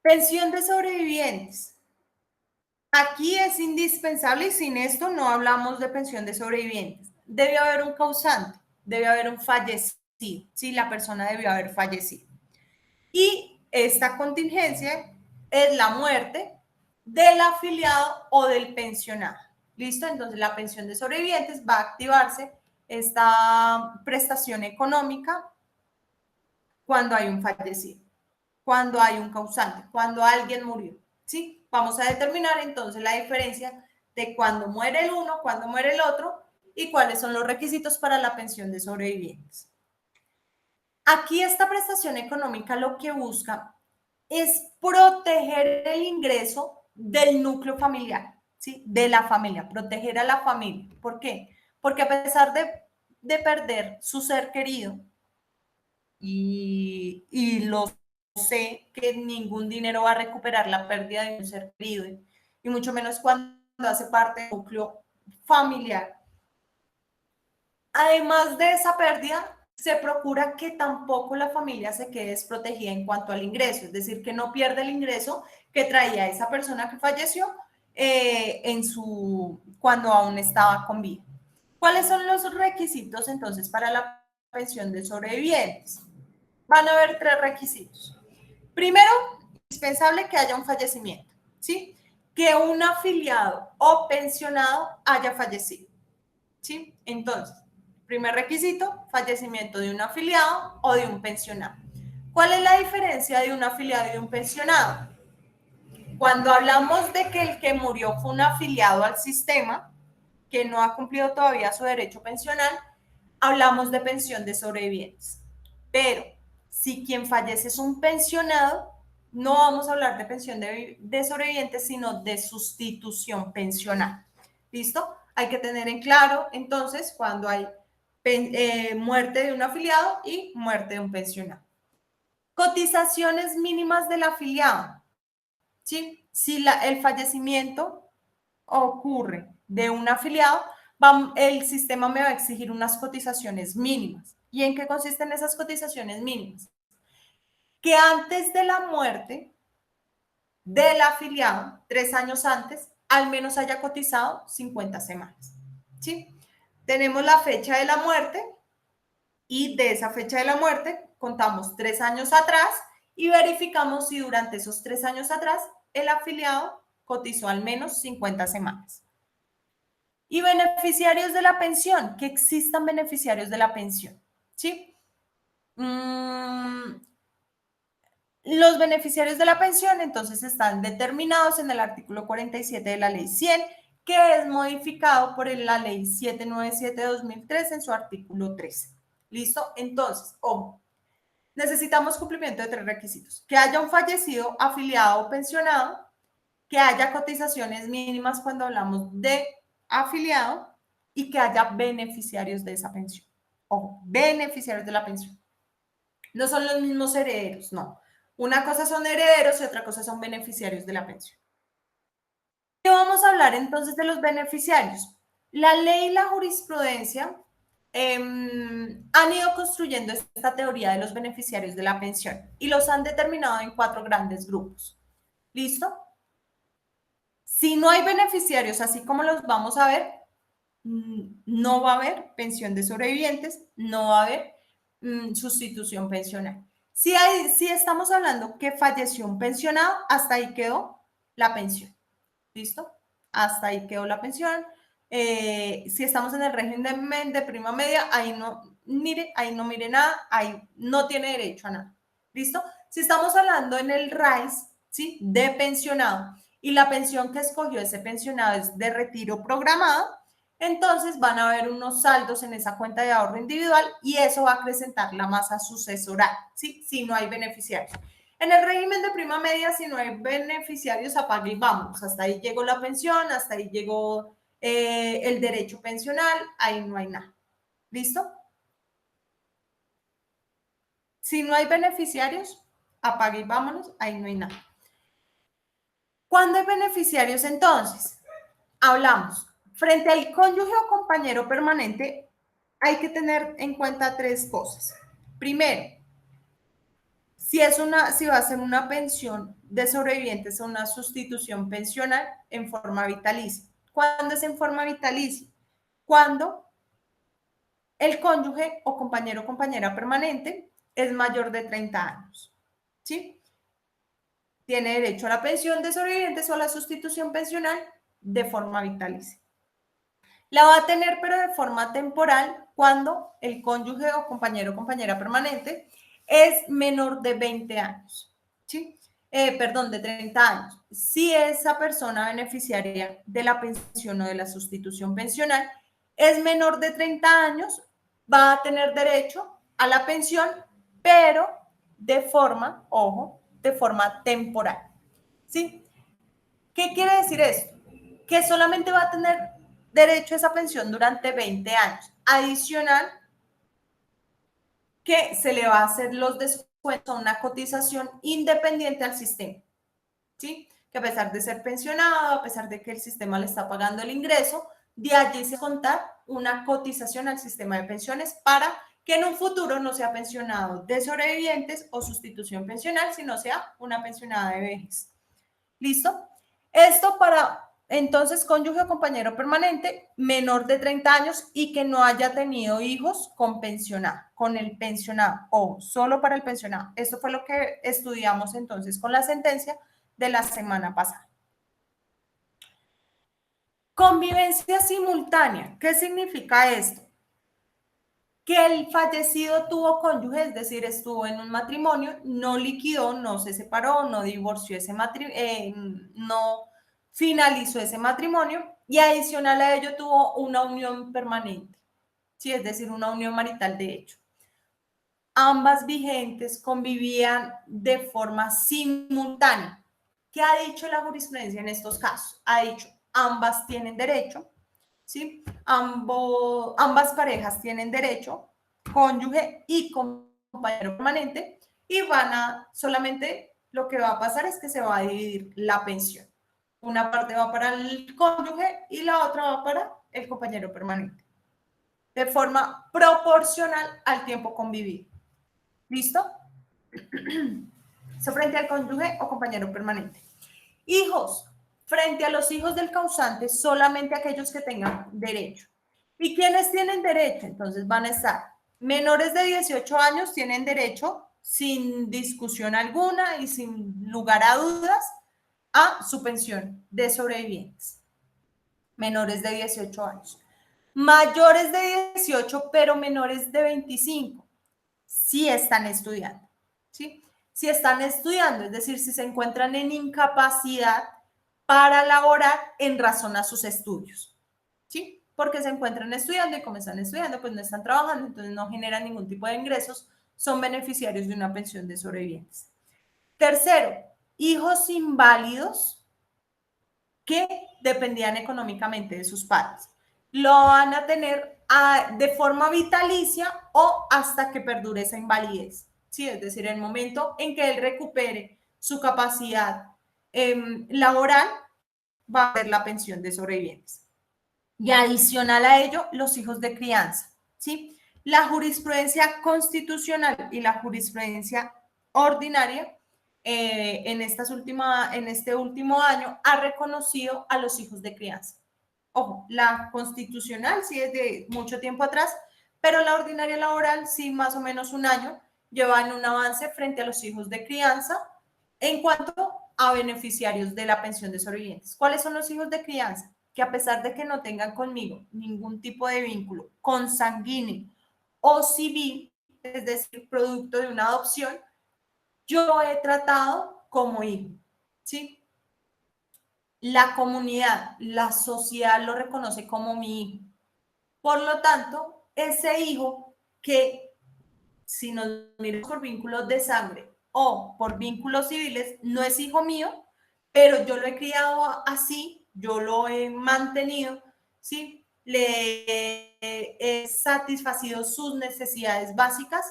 Pensión de sobrevivientes. Aquí es indispensable y sin esto no hablamos de pensión de sobrevivientes. Debe haber un causante, debe haber un fallecido, sí, la persona debió haber fallecido. Y esta contingencia es la muerte del afiliado o del pensionado. ¿Listo? Entonces la pensión de sobrevivientes va a activarse esta prestación económica cuando hay un fallecido, cuando hay un causante, cuando alguien murió. ¿Sí? Vamos a determinar entonces la diferencia de cuando muere el uno, cuando muere el otro y cuáles son los requisitos para la pensión de sobrevivientes. Aquí esta prestación económica lo que busca es proteger el ingreso del núcleo familiar, ¿sí? De la familia, proteger a la familia. ¿Por qué? Porque a pesar de perder su ser querido, y lo sé que ningún dinero va a recuperar la pérdida de un ser querido, y mucho menos cuando hace parte del núcleo familiar. Además de esa pérdida, se procura que tampoco la familia se quede desprotegida en cuanto al ingreso, es decir, que no pierda el ingreso que traía esa persona que falleció cuando aún estaba con vida. ¿Cuáles son los requisitos entonces para la pensión de sobrevivientes? Van a haber 3 requisitos. Primero, indispensable que haya un fallecimiento, ¿sí? Que un afiliado o pensionado haya fallecido, ¿sí? Entonces, primer requisito, fallecimiento de un afiliado o de un pensionado. ¿Cuál es la diferencia de un afiliado y de un pensionado? Cuando hablamos de que el que murió fue un afiliado al sistema, que no ha cumplido todavía su derecho pensional, hablamos de pensión de sobrevivientes. Pero si quien fallece es un pensionado, no vamos a hablar de pensión de sobrevivientes, sino de sustitución pensional. ¿Listo? Hay que tener en claro, entonces, cuando hay muerte de un afiliado y muerte de un pensionado. Cotizaciones mínimas del afiliado. ¿Sí? Si el fallecimiento ocurre de un afiliado, el sistema me va a exigir unas cotizaciones mínimas. ¿Y en qué consisten esas cotizaciones mínimas? Que antes de la muerte del afiliado, 3 años antes, al menos haya cotizado 50 semanas. ¿Sí? Tenemos la fecha de la muerte y de esa fecha de la muerte contamos 3 años atrás y verificamos si durante esos 3 años atrás el afiliado cotizó al menos 50 semanas. Y beneficiarios de la pensión, que existan beneficiarios de la pensión, ¿sí? Los beneficiarios de la pensión entonces están determinados en el artículo 47 de la ley 100, que es modificado por la ley 797 de 2003 en su artículo 13. ¿Listo? Entonces, ojo, necesitamos cumplimiento de 3 requisitos. Que haya un fallecido afiliado o pensionado, que haya cotizaciones mínimas cuando hablamos de afiliado y que haya beneficiarios de esa pensión. Ojo, beneficiarios de la pensión. No son los mismos herederos, no. Una cosa son herederos y otra cosa son beneficiarios de la pensión. ¿Qué vamos a hablar entonces de los beneficiarios? La ley y la jurisprudencia han ido construyendo esta teoría de los beneficiarios de la pensión y los han determinado en 4 grandes grupos. ¿Listo? Si no hay beneficiarios, así como los vamos a ver, no va a haber pensión de sobrevivientes, no va a haber sustitución pensional. Si estamos hablando que falleció un pensionado, hasta ahí quedó la pensión. ¿Listo? Hasta ahí quedó la pensión. Si estamos en el régimen de prima media, ahí no mire nada, ahí no tiene derecho a nada. ¿Listo? Si estamos hablando en el RAIS, ¿sí? De pensionado, y la pensión que escogió ese pensionado es de retiro programado, entonces van a haber unos saldos en esa cuenta de ahorro individual y eso va a acrecentar la masa sucesoral, ¿sí? Si no hay beneficiarios. En el régimen de prima media, si no hay beneficiarios, apague y vamos. Hasta ahí llegó la pensión, hasta ahí llegó el derecho pensional, ahí no hay nada. ¿Listo? Si no hay beneficiarios, apague y vámonos, ahí no hay nada. ¿Cuándo hay beneficiarios entonces? Hablamos. Frente al cónyuge o compañero permanente, hay que tener en cuenta 3 cosas. Primero, si va a ser una pensión de sobrevivientes o una sustitución pensional en forma vitalicia. ¿Cuándo es en forma vitalicia? Cuando el cónyuge o compañero o compañera permanente es mayor de 30 años. ¿Sí? Tiene derecho a la pensión de sobrevivientes o a la sustitución pensional de forma vitalicia. La va a tener, pero de forma temporal, cuando el cónyuge o compañero o compañera permanente es menor de 20 años, ¿sí? De 30 años. Si esa persona beneficiaria de la pensión o de la sustitución pensional es menor de 30 años, va a tener derecho a la pensión, pero de forma, ojo, de forma temporal, ¿sí? ¿Qué quiere decir esto? Que solamente va a tener derecho a esa pensión durante 20 años. Adicional, que se le va a hacer los descuentos a una cotización independiente al sistema. ¿Sí? Que a pesar de ser pensionado, a pesar de que el sistema le está pagando el ingreso, de allí se contar una cotización al sistema de pensiones para que en un futuro no sea pensionado de sobrevivientes o sustitución pensional, sino sea una pensionada de vejez. ¿Listo? Esto para entonces cónyuge o compañero permanente menor de 30 años y que no haya tenido hijos con pensionado, con el pensionado o solo para el pensionado. Esto fue lo que estudiamos entonces con la sentencia de la semana pasada. Convivencia simultánea. ¿Qué significa esto? Que el fallecido tuvo cónyuge, es decir, estuvo en un matrimonio, no liquidó, no se separó, no divorció ese matrimonio, no finalizó ese matrimonio y adicional a ello tuvo una unión permanente, ¿sí? Es decir, una unión marital de hecho. Ambas vigentes convivían de forma simultánea. ¿Qué ha dicho la jurisprudencia en estos casos? Ha dicho, ambas tienen derecho, ¿sí? Ambas parejas tienen derecho, cónyuge y compañero permanente, y solamente lo que va a pasar es que se va a dividir la pensión. Una parte va para el cónyuge y la otra va para el compañero permanente, de forma proporcional al tiempo convivido. ¿Listo? Eso frente al cónyuge o compañero permanente. Hijos. Frente a los hijos del causante, solamente aquellos que tengan derecho. ¿Y quiénes tienen derecho? Entonces van a estar menores de 18 años, tienen derecho sin discusión alguna y sin lugar a dudas a su pensión de sobrevivientes. Menores de 18 años. Mayores de 18, pero menores de 25, sí están estudiando, ¿sí? Si están estudiando, es decir, si se encuentran en incapacidad para laborar en razón a sus estudios, ¿sí? Porque se encuentran estudiando y como están estudiando, pues no están trabajando, entonces no generan ningún tipo de ingresos, son beneficiarios de una pensión de sobrevivientes. Tercero, hijos inválidos que dependían económicamente de sus padres. Lo van a tener de forma vitalicia o hasta que perdure esa invalidez. ¿Sí? Es decir, el momento en que él recupere su capacidad laboral, va a haber la pensión de sobrevivientes. Y adicional a ello, los hijos de crianza. ¿sí? La jurisprudencia constitucional y la jurisprudencia ordinaria en este último año ha reconocido a los hijos de crianza. Ojo, la constitucional sí es de mucho tiempo atrás, pero la ordinaria laboral sí más o menos un año lleva en un avance frente a los hijos de crianza en cuanto a beneficiarios de la pensión de sobrevivientes. ¿Cuáles son los hijos de crianza? Que a pesar de que no tengan conmigo ningún tipo de vínculo consanguíneo o civil, es decir, producto de una adopción, yo lo he tratado como hijo, ¿sí? La comunidad, la sociedad lo reconoce como mi hijo. Por lo tanto, ese hijo que, si nos miramos por vínculos de sangre o por vínculos civiles, no es hijo mío, pero yo lo he criado así, yo lo he mantenido, ¿sí? Le he satisfacido sus necesidades básicas,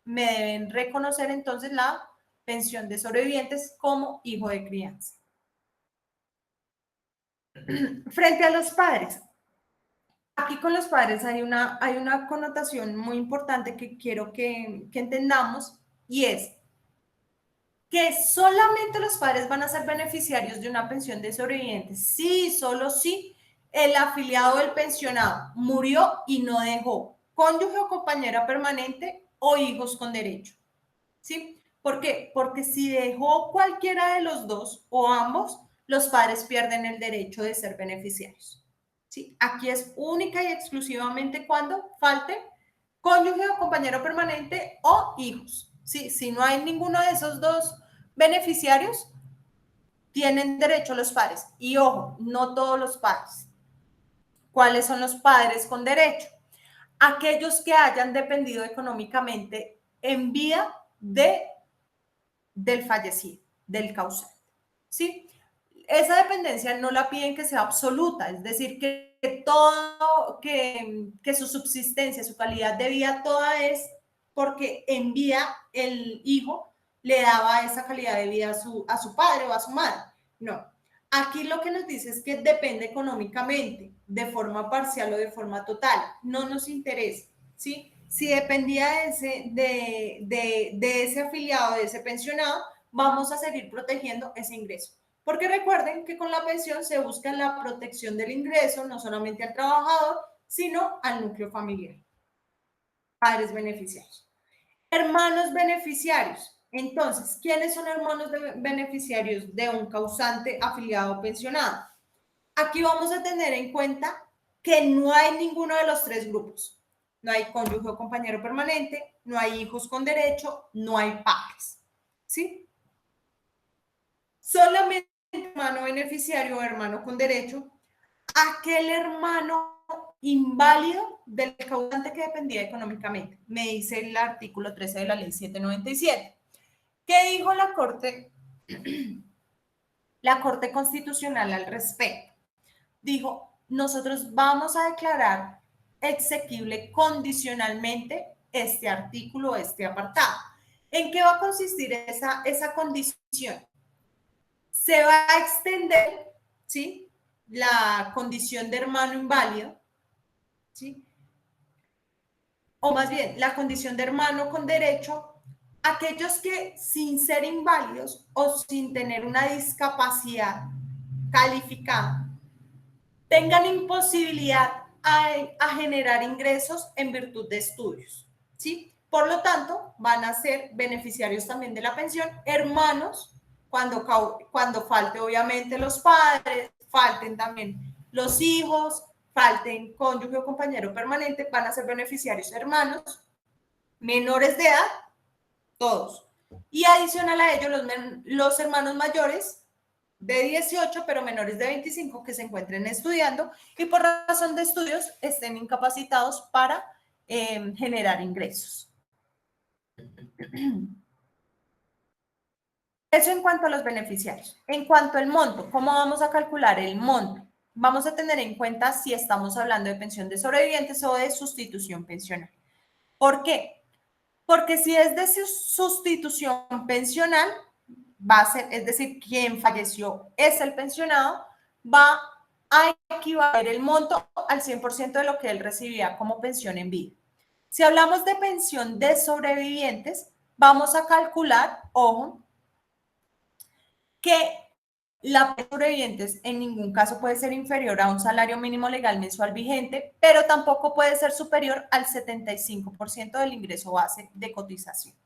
me deben reconocer entonces la pensión de sobrevivientes como hijo de crianza. Frente a los padres, aquí con los padres hay una connotación muy importante que quiero que entendamos y es que solamente los padres van a ser beneficiarios de una pensión de sobrevivientes. Sí, solo si el afiliado del pensionado murió y no dejó cónyuge o compañera permanente o hijos con derecho. ¿Sí? ¿Por qué? Porque si dejó cualquiera de los dos o ambos, los padres pierden el derecho de ser beneficiarios. ¿Sí? Aquí es única y exclusivamente cuando falte cónyuge o compañero permanente o hijos. ¿Sí? Si no hay ninguno de esos dos beneficiarios, tienen derecho los padres. Y ojo, no todos los padres. ¿Cuáles son los padres con derecho? Aquellos que hayan dependido económicamente en vida del fallecido, del causante. ¿Sí? Esa dependencia no la piden que sea absoluta, es decir, que su subsistencia, su calidad de vida toda es porque en vida el hijo le daba esa calidad de vida a su padre o a su madre. No. Aquí lo que nos dice es que depende económicamente, de forma parcial o de forma total. No nos interesa, ¿sí? Si dependía de ese afiliado, de ese pensionado, vamos a seguir protegiendo ese ingreso. Porque recuerden que con la pensión se busca la protección del ingreso, no solamente al trabajador, sino al núcleo familiar. Padres beneficiarios. Hermanos beneficiarios. Entonces, ¿quiénes son hermanos beneficiarios de un causante afiliado o pensionado? Aquí vamos a tener en cuenta que no hay ninguno de los tres grupos. No hay cónyuge o compañero permanente, no hay hijos con derecho, no hay padres. ¿Sí? Solamente hermano beneficiario o hermano con derecho, aquel hermano inválido del causante que dependía económicamente. Me dice el artículo 13 de la ley 797. ¿Qué dijo la Corte Constitucional al respecto? Dijo, nosotros vamos a declarar exequible condicionalmente este artículo, este apartado. ¿En qué va a consistir esa condición? Se va a extender, ¿sí? La condición de hermano inválido, ¿sí? O más bien, la condición de hermano con derecho, aquellos que sin ser inválidos o sin tener una discapacidad calificada, tengan imposibilidad a generar ingresos en virtud de estudios, ¿sí? Por lo tanto, van a ser beneficiarios también de la pensión, hermanos, cuando falte obviamente los padres, falten también los hijos, falten cónyuge o compañero permanente, van a ser beneficiarios hermanos, menores de edad, todos. Y adicional a ello, los hermanos mayores de 18, pero menores de 25 que se encuentren estudiando y por razón de estudios estén incapacitados para generar ingresos. Eso en cuanto a los beneficiarios. En cuanto al monto, ¿cómo vamos a calcular el monto? Vamos a tener en cuenta si estamos hablando de pensión de sobrevivientes o de sustitución pensional. ¿Por qué? Porque si es de sustitución pensional, va a ser, es decir, quien falleció es el pensionado, va a equivaler el monto al 100% de lo que él recibía como pensión en vida. Si hablamos de pensión de sobrevivientes, vamos a calcular, ojo, que la pensión de sobrevivientes en ningún caso puede ser inferior a un salario mínimo legal mensual vigente, pero tampoco puede ser superior al 75% del ingreso base de cotización.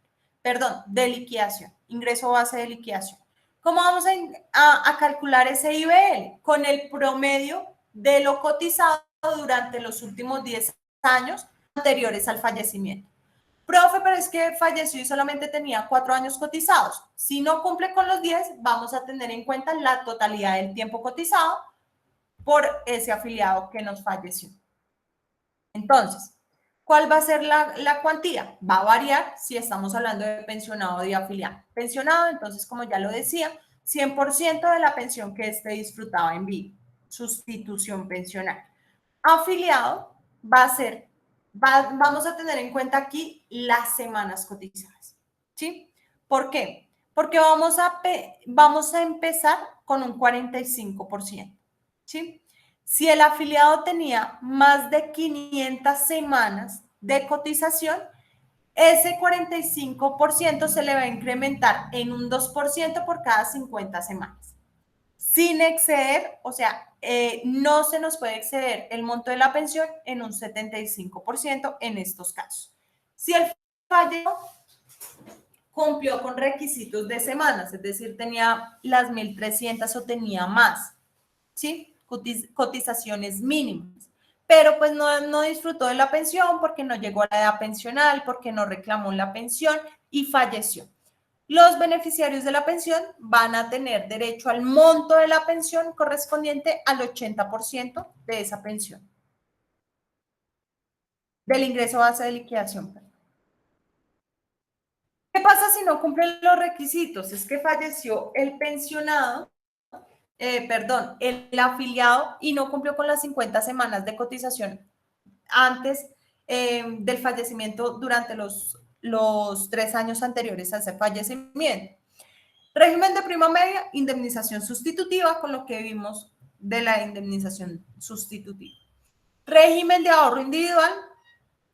Perdón, de liquidación, ingreso base de liquidación. ¿Cómo vamos a calcular ese IBL? Con el promedio de lo cotizado durante los últimos 10 años anteriores al fallecimiento. Profe, pero es que falleció y solamente tenía 4 años cotizados. Si no cumple con los 10, vamos a tener en cuenta la totalidad del tiempo cotizado por ese afiliado que nos falleció. Entonces, ¿cuál va a ser la cuantía? Va a variar si estamos hablando de pensionado o de afiliado. Pensionado, entonces, como ya lo decía, 100% de la pensión que éste disfrutaba en vida, sustitución pensional. Afiliado va a ser, vamos a tener en cuenta aquí las semanas cotizadas, ¿sí? ¿Por qué? Porque vamos a empezar con un 45%, ¿sí? Si el afiliado tenía más de 500 semanas de cotización, ese 45% se le va a incrementar en un 2% por cada 50 semanas. Sin exceder, o sea, no se nos puede exceder el monto de la pensión en un 75% en estos casos. Si el fallo cumplió con requisitos de semanas, es decir, tenía las 1.300 o tenía más, ¿sí? Cotizaciones mínimas. Pero pues no disfrutó de la pensión porque no llegó a la edad pensional, porque no reclamó la pensión y falleció. Los beneficiarios de la pensión van a tener derecho al monto de la pensión correspondiente al 80% de esa pensión, del ingreso base de liquidación. ¿Qué pasa si no cumplen los requisitos? Es que falleció el pensionado, el afiliado y no cumplió con las 50 semanas de cotización antes del fallecimiento durante los 3 años anteriores a ese fallecimiento. Régimen de prima media, indemnización sustitutiva, con lo que vimos de la indemnización sustitutiva. Régimen de ahorro individual,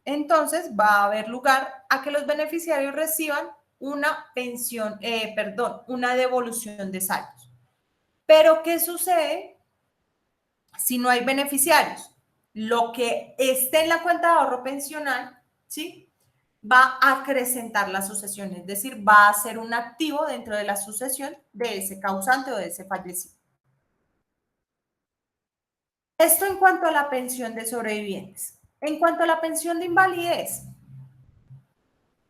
entonces va a haber lugar a que los beneficiarios reciban una pensión, una devolución de saldos. Pero, ¿qué sucede si no hay beneficiarios? Lo que esté en la cuenta de ahorro pensional, ¿sí? Va a acrecentar la sucesión, es decir, va a ser un activo dentro de la sucesión de ese causante o de ese fallecido. Esto en cuanto a la pensión de sobrevivientes. En cuanto a la pensión de invalidez,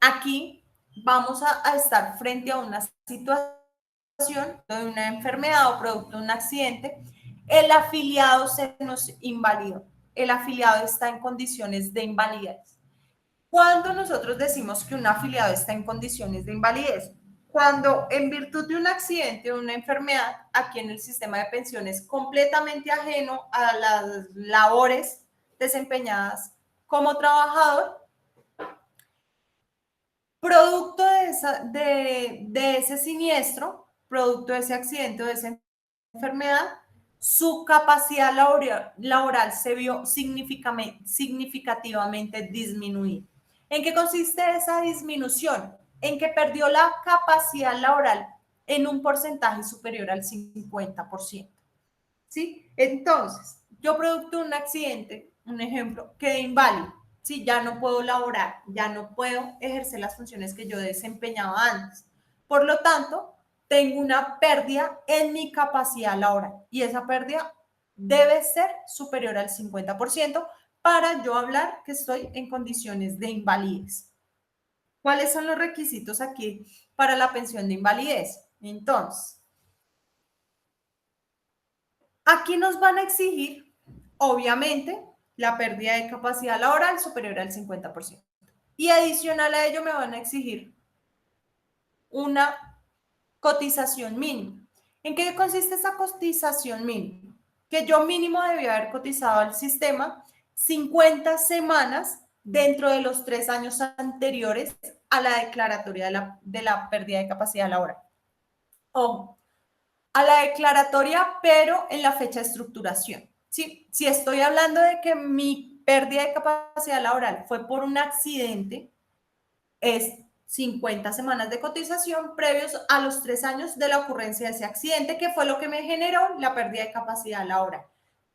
aquí vamos a estar frente a una situación de una enfermedad o producto de un accidente. El afiliado se nos invalidó. El afiliado está en condiciones de invalidez. ¿Cuándo nosotros decimos que un afiliado está en condiciones de invalidez? Cuando en virtud de un accidente o una enfermedad, aquí en el sistema de pensiones completamente ajeno a las labores desempeñadas como trabajador, producto de ese siniestro, producto de ese accidente o de esa enfermedad, su capacidad laboral se vio significativamente disminuida. ¿En qué consiste esa disminución? En que perdió la capacidad laboral en un porcentaje superior al 50%. ¿Sí? Entonces, yo producto de un accidente, un ejemplo, quedé inválido. Sí, ya no puedo laborar, ya no puedo ejercer las funciones que yo desempeñaba antes. Por lo tanto, tengo una pérdida en mi capacidad laboral y esa pérdida debe ser superior al 50% para yo hablar que estoy en condiciones de invalidez. ¿Cuáles son los requisitos aquí para la pensión de invalidez? Entonces, aquí nos van a exigir, obviamente, la pérdida de capacidad laboral superior al 50%. Y adicional a ello me van a exigir una cotización mínima. ¿En qué consiste esa cotización mínima? Que yo mínimo debía haber cotizado al sistema 50 semanas dentro de los 3 años anteriores a la declaratoria de la pérdida de capacidad laboral. Ojo, a la declaratoria, pero en la fecha de estructuración. ¿Sí? Si estoy hablando de que mi pérdida de capacidad laboral fue por un accidente, es 50 semanas de cotización previos a los 3 años de la ocurrencia de ese accidente, que fue lo que me generó la pérdida de capacidad laboral.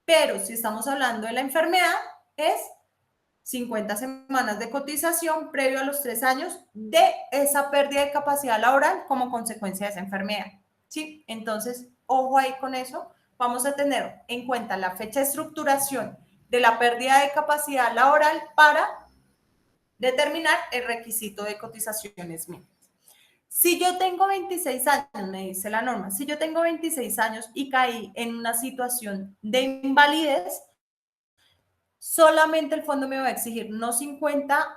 Pero si estamos hablando de la enfermedad, es 50 semanas de cotización previo a los 3 años de esa pérdida de capacidad laboral como consecuencia de esa enfermedad. ¿Sí? Entonces, ojo ahí con eso. Vamos a tener en cuenta la fecha de estructuración de la pérdida de capacidad laboral para determinar el requisito de cotizaciones mínimas. Si yo tengo 26 años, me dice la norma, si yo tengo 26 años y caí en una situación de invalidez, solamente el fondo me va a exigir no 50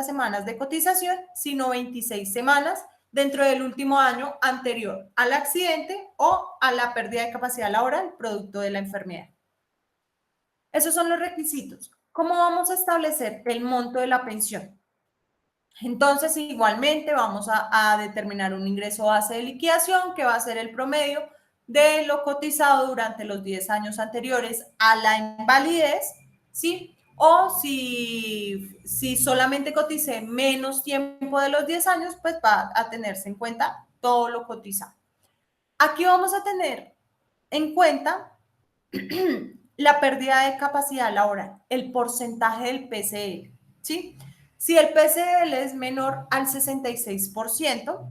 semanas de cotización, sino 26 semanas dentro del último año anterior al accidente o a la pérdida de capacidad laboral producto de la enfermedad. Esos son los requisitos. ¿Cómo vamos a establecer el monto de la pensión? Entonces, igualmente vamos a determinar un ingreso base de liquidación que va a ser el promedio de lo cotizado durante los 10 años anteriores a la invalidez, ¿sí? O si solamente coticé menos tiempo de los 10 años, pues va a tenerse en cuenta todo lo cotizado. Aquí vamos a tener en cuenta la pérdida de capacidad laboral, el porcentaje del PCL, ¿sí? Si el PCL es menor al 66%,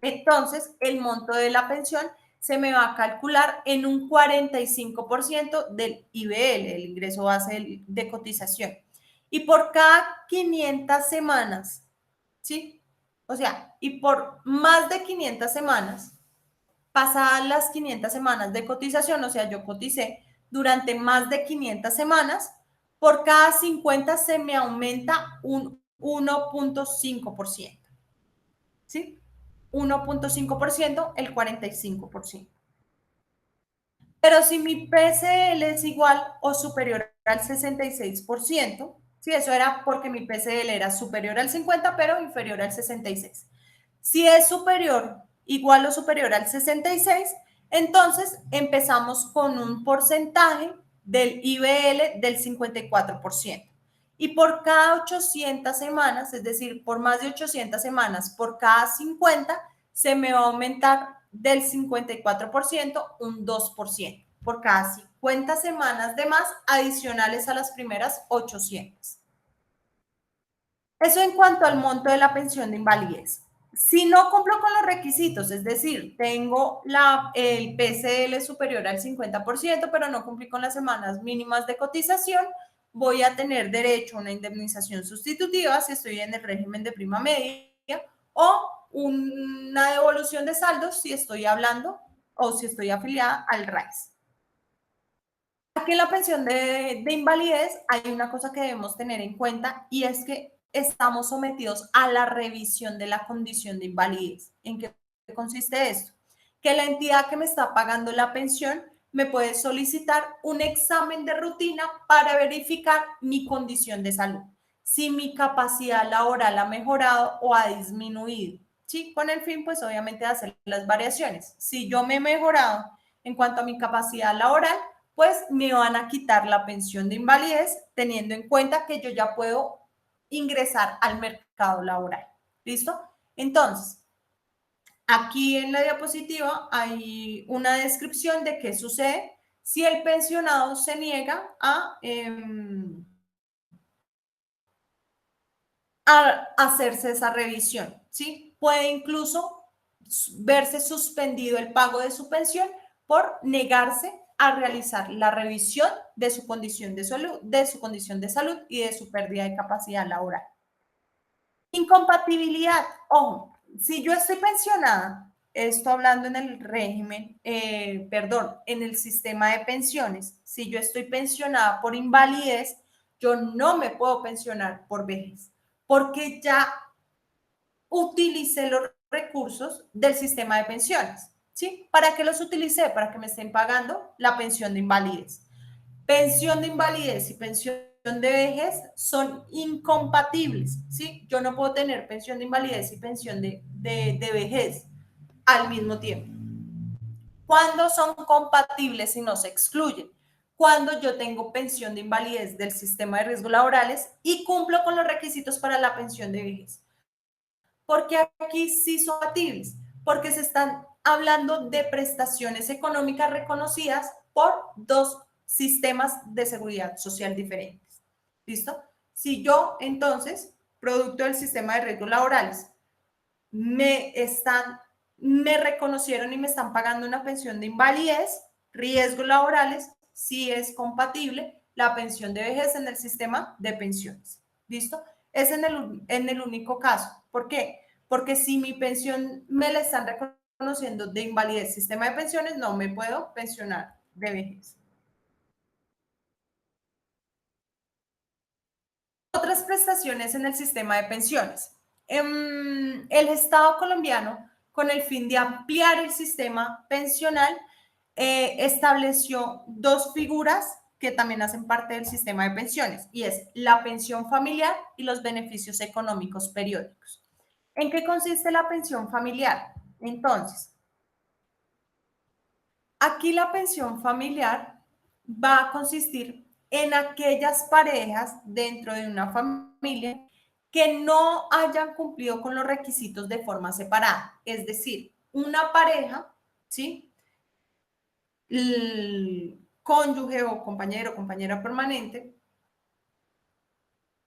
entonces el monto de la pensión se me va a calcular en un 45% del IBL, el ingreso base de cotización. Y por cada 500 semanas, ¿sí? O sea, y por más de 500 semanas, pasadas las 500 semanas de cotización, o sea, yo coticé durante más de 500 semanas, por cada 50 se me aumenta un 1.5%. ¿Sí? 1.5%, el 45%. Pero si mi PCL es igual o superior al 66%, sí, eso era porque mi PCL era superior al 50, pero inferior al 66. Si es superior, igual o superior al 66, entonces empezamos con un porcentaje del IBL del 54%. Y por cada 800 semanas, es decir, por más de 800 semanas, por cada 50, se me va a aumentar del 54% un 2%, por cada 50 semanas de más adicionales a las primeras 800. Eso en cuanto al monto de la pensión de invalidez. Si no cumplo con los requisitos, es decir, tengo el PCL superior al 50%, pero no cumplí con las semanas mínimas de cotización, voy a tener derecho a una indemnización sustitutiva si estoy en el régimen de prima media o una devolución de saldos si estoy hablando o si estoy afiliada al RAIS. Aquí en la pensión de invalidez hay una cosa que debemos tener en cuenta y es que estamos sometidos a la revisión de la condición de invalidez. ¿En qué consiste esto? Que la entidad que me está pagando la pensión me puede solicitar un examen de rutina para verificar mi condición de salud, si mi capacidad laboral ha mejorado o ha disminuido. Sí, con el fin, pues obviamente, de hacer las variaciones. Si yo me he mejorado en cuanto a mi capacidad laboral, pues me van a quitar la pensión de invalidez teniendo en cuenta que yo ya puedo ingresar al mercado laboral. ¿Listo? Entonces, aquí en la diapositiva hay una descripción de qué sucede si el pensionado se niega a hacerse esa revisión, ¿sí? Puede incluso verse suspendido el pago de su pensión por negarse a realizar la revisión de su condición de salud, y de su pérdida de capacidad laboral. Incompatibilidad. Ojo, si yo estoy pensionada, esto hablando en el régimen, en el sistema de pensiones, si yo estoy pensionada por invalidez, yo no me puedo pensionar por vejez, porque ya utilicé los recursos del sistema de pensiones. ¿Sí? ¿Para qué los utilicé? Para que me estén pagando la pensión de invalidez. Pensión de invalidez y pensión de vejez son incompatibles, ¿sí? Yo no puedo tener pensión de invalidez y pensión de vejez al mismo tiempo. ¿Cuándo son compatibles y no se excluyen? cuando yo tengo pensión de invalidez del sistema de riesgos laborales y cumplo con los requisitos para la pensión de vejez. Porque aquí sí son compatibles, porque se están hablando de prestaciones económicas reconocidas por dos sistemas de seguridad social diferentes. ¿Listo? Si yo, entonces, producto del sistema de riesgos laborales, me reconocieron y me están pagando una pensión de invalidez, riesgos laborales, sí es compatible la pensión de vejez en el sistema de pensiones. ¿Listo? Es en el único caso. ¿Por qué? Porque si mi pensión me la están reconociendo de invalidez sistema de pensiones, no me puedo pensionar de vejez. Otras prestaciones en el sistema de pensiones. El Estado colombiano, con el fin de ampliar el sistema pensional, estableció dos figuras que también hacen parte del sistema de pensiones, y es la pensión familiar y los beneficios económicos periódicos. ¿En qué consiste la pensión familiar? Entonces, aquí la pensión familiar va a consistir en aquellas parejas dentro de una familia que no hayan cumplido con los requisitos de forma separada. Es decir, una pareja, ¿sí? El cónyuge o compañero o compañera permanente,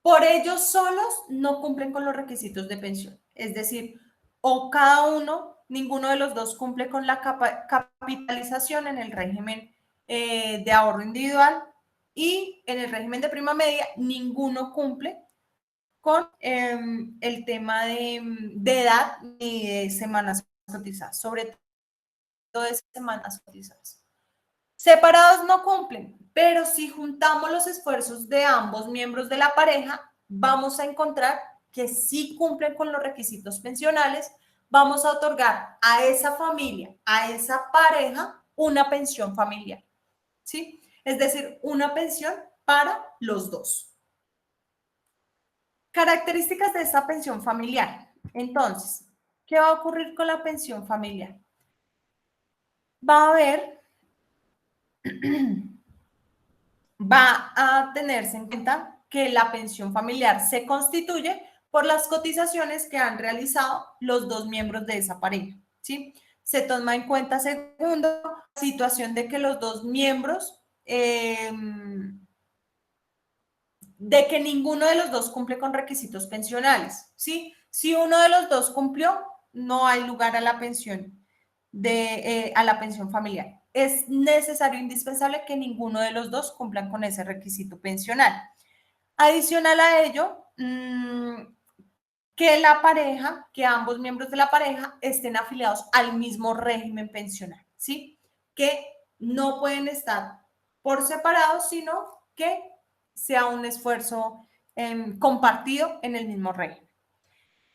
por ellos solos no cumplen con los requisitos de pensión. Es decir, o cada uno, ninguno de los dos cumple con la capitalización en el régimen de ahorro individual, y en el régimen de prima media ninguno cumple con el tema de edad ni de semanas cotizadas, sobre todo de semanas cotizadas. Separados no cumplen, pero si juntamos los esfuerzos de ambos miembros de la pareja, vamos a encontrar que sí cumplen con los requisitos pensionales. Vamos a otorgar a esa familia, a esa pareja, una pensión familiar, ¿sí? Es decir, una pensión para los dos. Características de esta pensión familiar. Entonces, ¿qué va a ocurrir con la pensión familiar? Va a haber va a tenerse en cuenta que la pensión familiar se constituye por las cotizaciones que han realizado los dos miembros de esa pareja, ¿sí? Se toma en cuenta, segundo, la situación de que los dos miembros, de que ninguno de los dos cumple con requisitos pensionales, ¿sí? Si uno de los dos cumplió, no hay lugar a la pensión a la pensión familiar. Es necesario, indispensable que ninguno de los dos cumplan con ese requisito pensional. Adicional a ello, que la pareja, que ambos miembros de la pareja estén afiliados al mismo régimen pensional, ¿sí? Que no pueden estar por separado, sino que sea un esfuerzo compartido en el mismo régimen.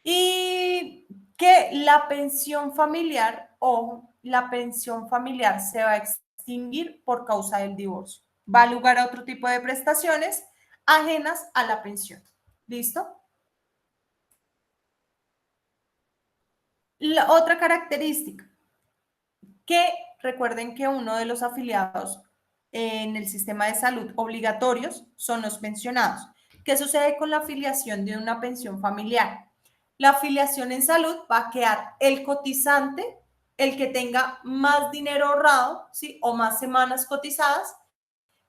Y que la pensión familiar, o la pensión familiar se va a extinguir por causa del divorcio. Va a lugar a otro tipo de prestaciones ajenas a la pensión. ¿Listo? La otra característica, que recuerden que uno de los afiliados en el sistema de salud obligatorios son los pensionados. ¿Qué sucede con la afiliación de una pensión familiar? La afiliación en salud va a quedar el cotizante, el que tenga más dinero ahorrado, ¿sí? O más semanas cotizadas,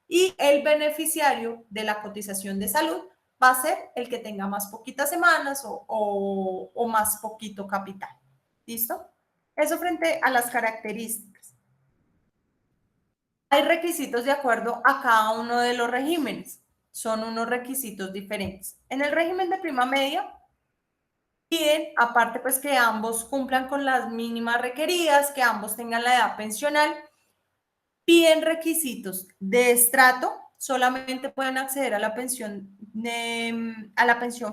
y el beneficiario de la cotización de salud va a ser el que tenga más poquitas semanas o más poquito capital. ¿Listo? Eso frente a las características. Hay requisitos de acuerdo a cada uno de los regímenes. Son unos requisitos diferentes. En el régimen de prima media, piden, aparte pues que ambos cumplan con las mínimas requeridas, que ambos tengan la edad pensional, piden requisitos de estrato, solamente pueden acceder a la pensión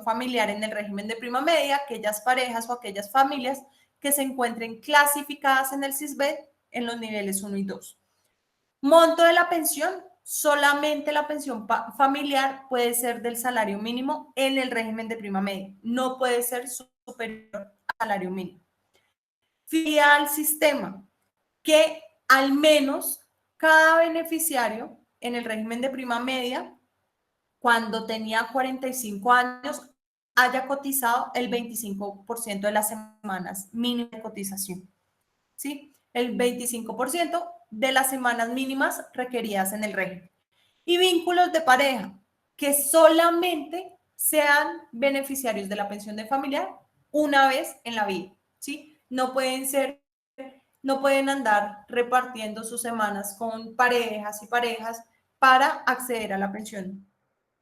familiar en el régimen de prima media aquellas parejas o aquellas familias que se encuentren clasificadas en el SISBED en los niveles 1 y 2. Monto de la pensión, solamente la pensión familiar puede ser del salario mínimo en el régimen de prima media, no puede ser superior al salario mínimo. Filia al sistema, que al menos cada beneficiario en el régimen de prima media, cuando tenía 45 años, haya cotizado el 25% de las semanas mínimas de cotización, ¿sí? El 25% de las semanas mínimas requeridas en el régimen. Y vínculos de pareja, que solamente sean beneficiarios de la pensión de familiar una vez en la vida, ¿sí? No pueden andar repartiendo sus semanas con parejas y parejas para acceder a la pensión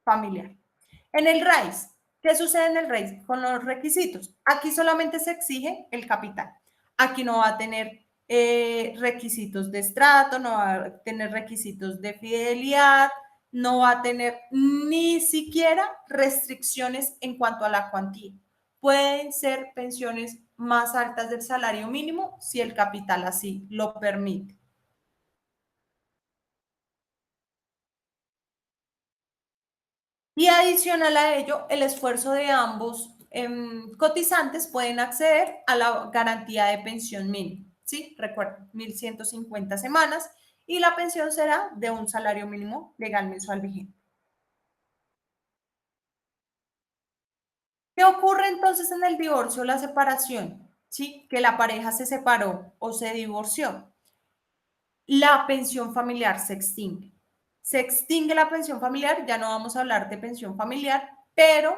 familiar. En el RAIS, ¿qué sucede en el RAIS con los requisitos? Aquí solamente se exige el capital. Aquí no va a tener requisitos de estrato, no va a tener requisitos de fidelidad, no va a tener ni siquiera restricciones en cuanto a la cuantía. Pueden ser pensiones más altas del salario mínimo si el capital así lo permite. Y adicional a ello, el esfuerzo de ambos cotizantes pueden acceder a la garantía de pensión mínima. ¿Sí? Recuerden, 1.150 semanas y la pensión será de un salario mínimo legal mensual vigente. ¿Qué ocurre entonces en el divorcio o la separación? ¿Sí? Que la pareja se separó o se divorció. La pensión familiar se extingue. Se extingue la pensión familiar, ya no vamos a hablar de pensión familiar, pero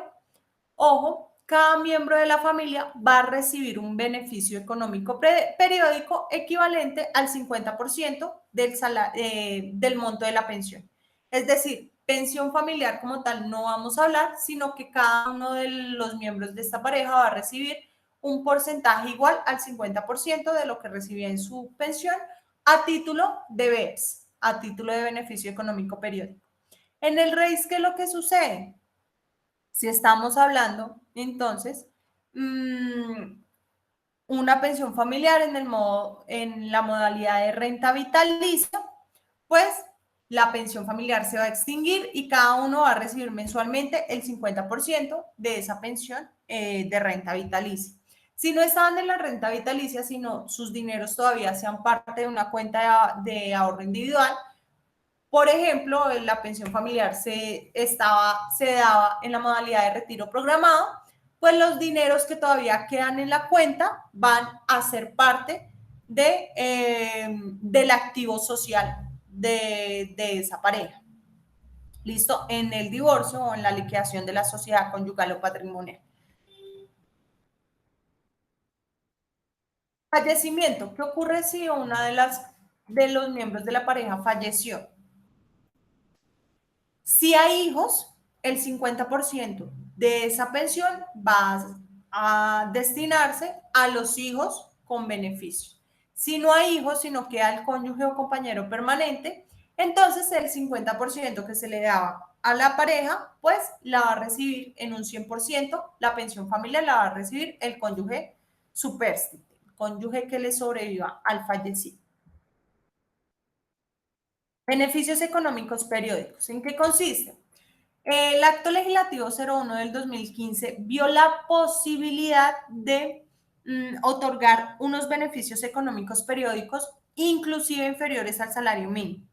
ojo, cada miembro de la familia va a recibir un beneficio económico periódico equivalente al 50% del monto de la pensión. Es decir, pensión familiar como tal no vamos a hablar, sino que cada uno de los miembros de esta pareja va a recibir un porcentaje igual al 50% de lo que recibía en su pensión a título de BEPS, a título de beneficio económico periódico. En el REIS, ¿qué es lo que sucede? Si estamos hablando, entonces, una pensión familiar en la modalidad de renta vitalicia, pues la pensión familiar se va a extinguir y cada uno va a recibir mensualmente el 50% de esa pensión de renta vitalicia. Si no estaban en la renta vitalicia, sino sus dineros todavía sean parte de una cuenta de ahorro individual, por ejemplo, la pensión familiar se daba en la modalidad de retiro programado, pues los dineros que todavía quedan en la cuenta van a ser parte del activo social de esa pareja. ¿Listo? En el divorcio o en la liquidación de la sociedad conyugal o patrimonial. Fallecimiento. ¿Qué ocurre si una de los miembros de la pareja falleció? Si hay hijos, el 50% de esa pensión va a destinarse a los hijos con beneficio. Si no hay hijos, sino queda el cónyuge o compañero permanente, entonces el 50% que se le daba a la pareja, pues la va a recibir en un 100%, la pensión familiar la va a recibir el cónyuge superstite, el cónyuge que le sobreviva al fallecido. Beneficios económicos periódicos. ¿En qué consiste? El acto legislativo 01 del 2015 vio la posibilidad de otorgar unos beneficios económicos periódicos, inclusive inferiores al salario mínimo.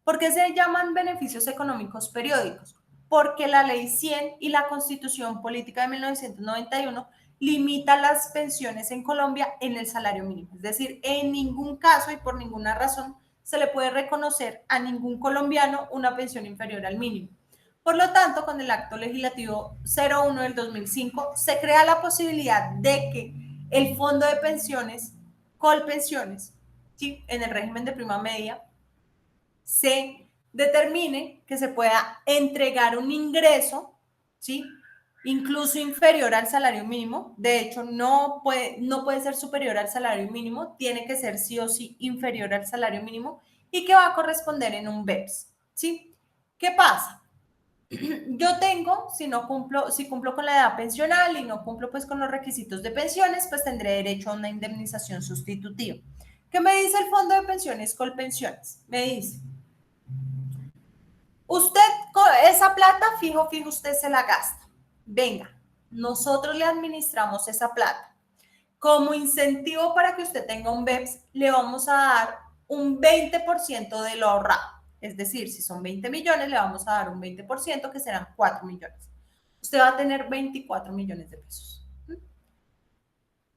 ¿Por qué se llaman beneficios económicos periódicos? Porque la Ley 100 y la Constitución Política de 1991 limita las pensiones en Colombia en el salario mínimo. Es decir, en ningún caso y por ninguna razón se le puede reconocer a ningún colombiano una pensión inferior al mínimo. Por lo tanto, con el acto legislativo 01 del 2005 se crea la posibilidad de que el fondo de pensiones, Colpensiones, ¿sí? En el régimen de prima media, se determine que se pueda entregar un ingreso, ¿sí? Incluso inferior al salario mínimo. De hecho, no puede ser superior al salario mínimo, tiene que ser sí o sí inferior al salario mínimo y que va a corresponder en un BEPS, ¿sí? ¿Qué pasa? Yo tengo, si cumplo con la edad pensional y no cumplo pues con los requisitos de pensiones, pues tendré derecho a una indemnización sustitutiva. ¿Qué me dice el Fondo de Pensiones Colpensiones? Me dice, usted esa plata, fijo, usted se la gasta. Venga, nosotros le administramos esa plata. Como incentivo para que usted tenga un BEPS, le vamos a dar un 20% de lo ahorrado. es decir, si son 20 millones, le vamos a dar un 20%, que serán 4 millones. Usted va a tener 24 millones de pesos.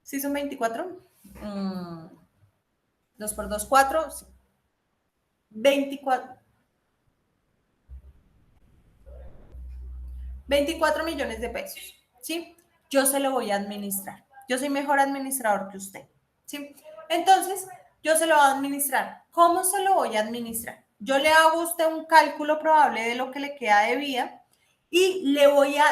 ¿Sí son 24? 2 por 2, 4. 24 millones de pesos, ¿sí? Yo se lo voy a administrar. Yo soy mejor administrador que usted, ¿sí? Entonces, yo se lo voy a administrar. ¿Cómo se lo voy a administrar? Yo le hago a usted un cálculo probable de lo que le queda de vida y le voy a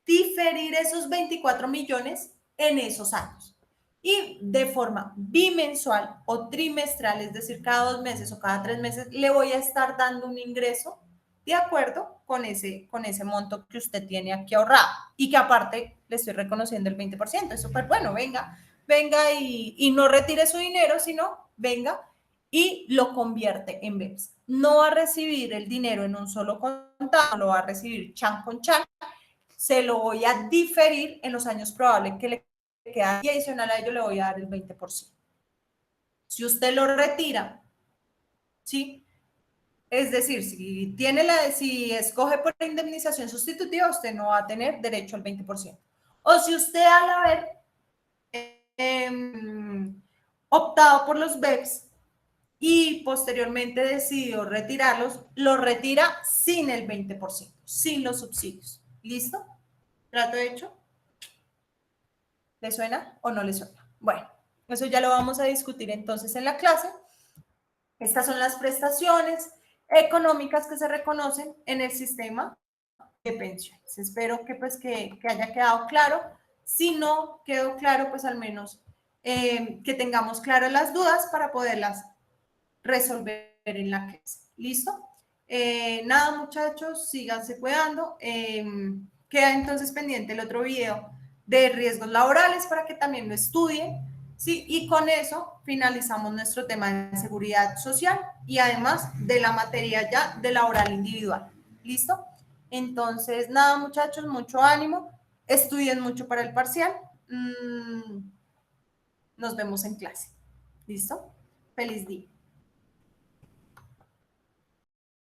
diferir esos 24 millones en esos años. Y de forma bimensual o trimestral, es decir, cada 2 meses o cada 3 meses, le voy a estar dando un ingreso de acuerdo con ese monto que usted tiene aquí ahorrado y que aparte le estoy reconociendo el 20%. Es súper bueno, venga y no retire su dinero, sino venga y lo convierte en BEPS. No va a recibir el dinero en un solo contado, lo va a recibir chan con chan, se lo voy a diferir en los años probables que le queda y adicional a ello le voy a dar el 20%. Si usted lo retira, ¿sí? Es decir, si escoge por indemnización sustitutiva, usted no va a tener derecho al 20%. O si usted al haber optado por los BEPS y posteriormente decidió retirarlos, lo retira sin el 20%, sin los subsidios. ¿Listo? ¿Trato hecho? ¿Le suena o no le suena? Bueno, eso ya lo vamos a discutir entonces en la clase. Estas son las prestaciones económicas que se reconocen en el sistema de pensiones. Espero que haya quedado claro. Si no quedó claro, pues al menos que tengamos claras las dudas para poderlas resolver en la clase. ¿Listo? Nada, muchachos, síganse cuidando. Queda entonces pendiente el otro video de riesgos laborales para que también lo estudien. Sí, y con eso finalizamos nuestro tema de seguridad social y además de la materia ya de laboral individual. ¿Listo? Entonces, nada, muchachos, mucho ánimo. Estudien mucho para el parcial. Nos vemos en clase. ¿Listo? Feliz día.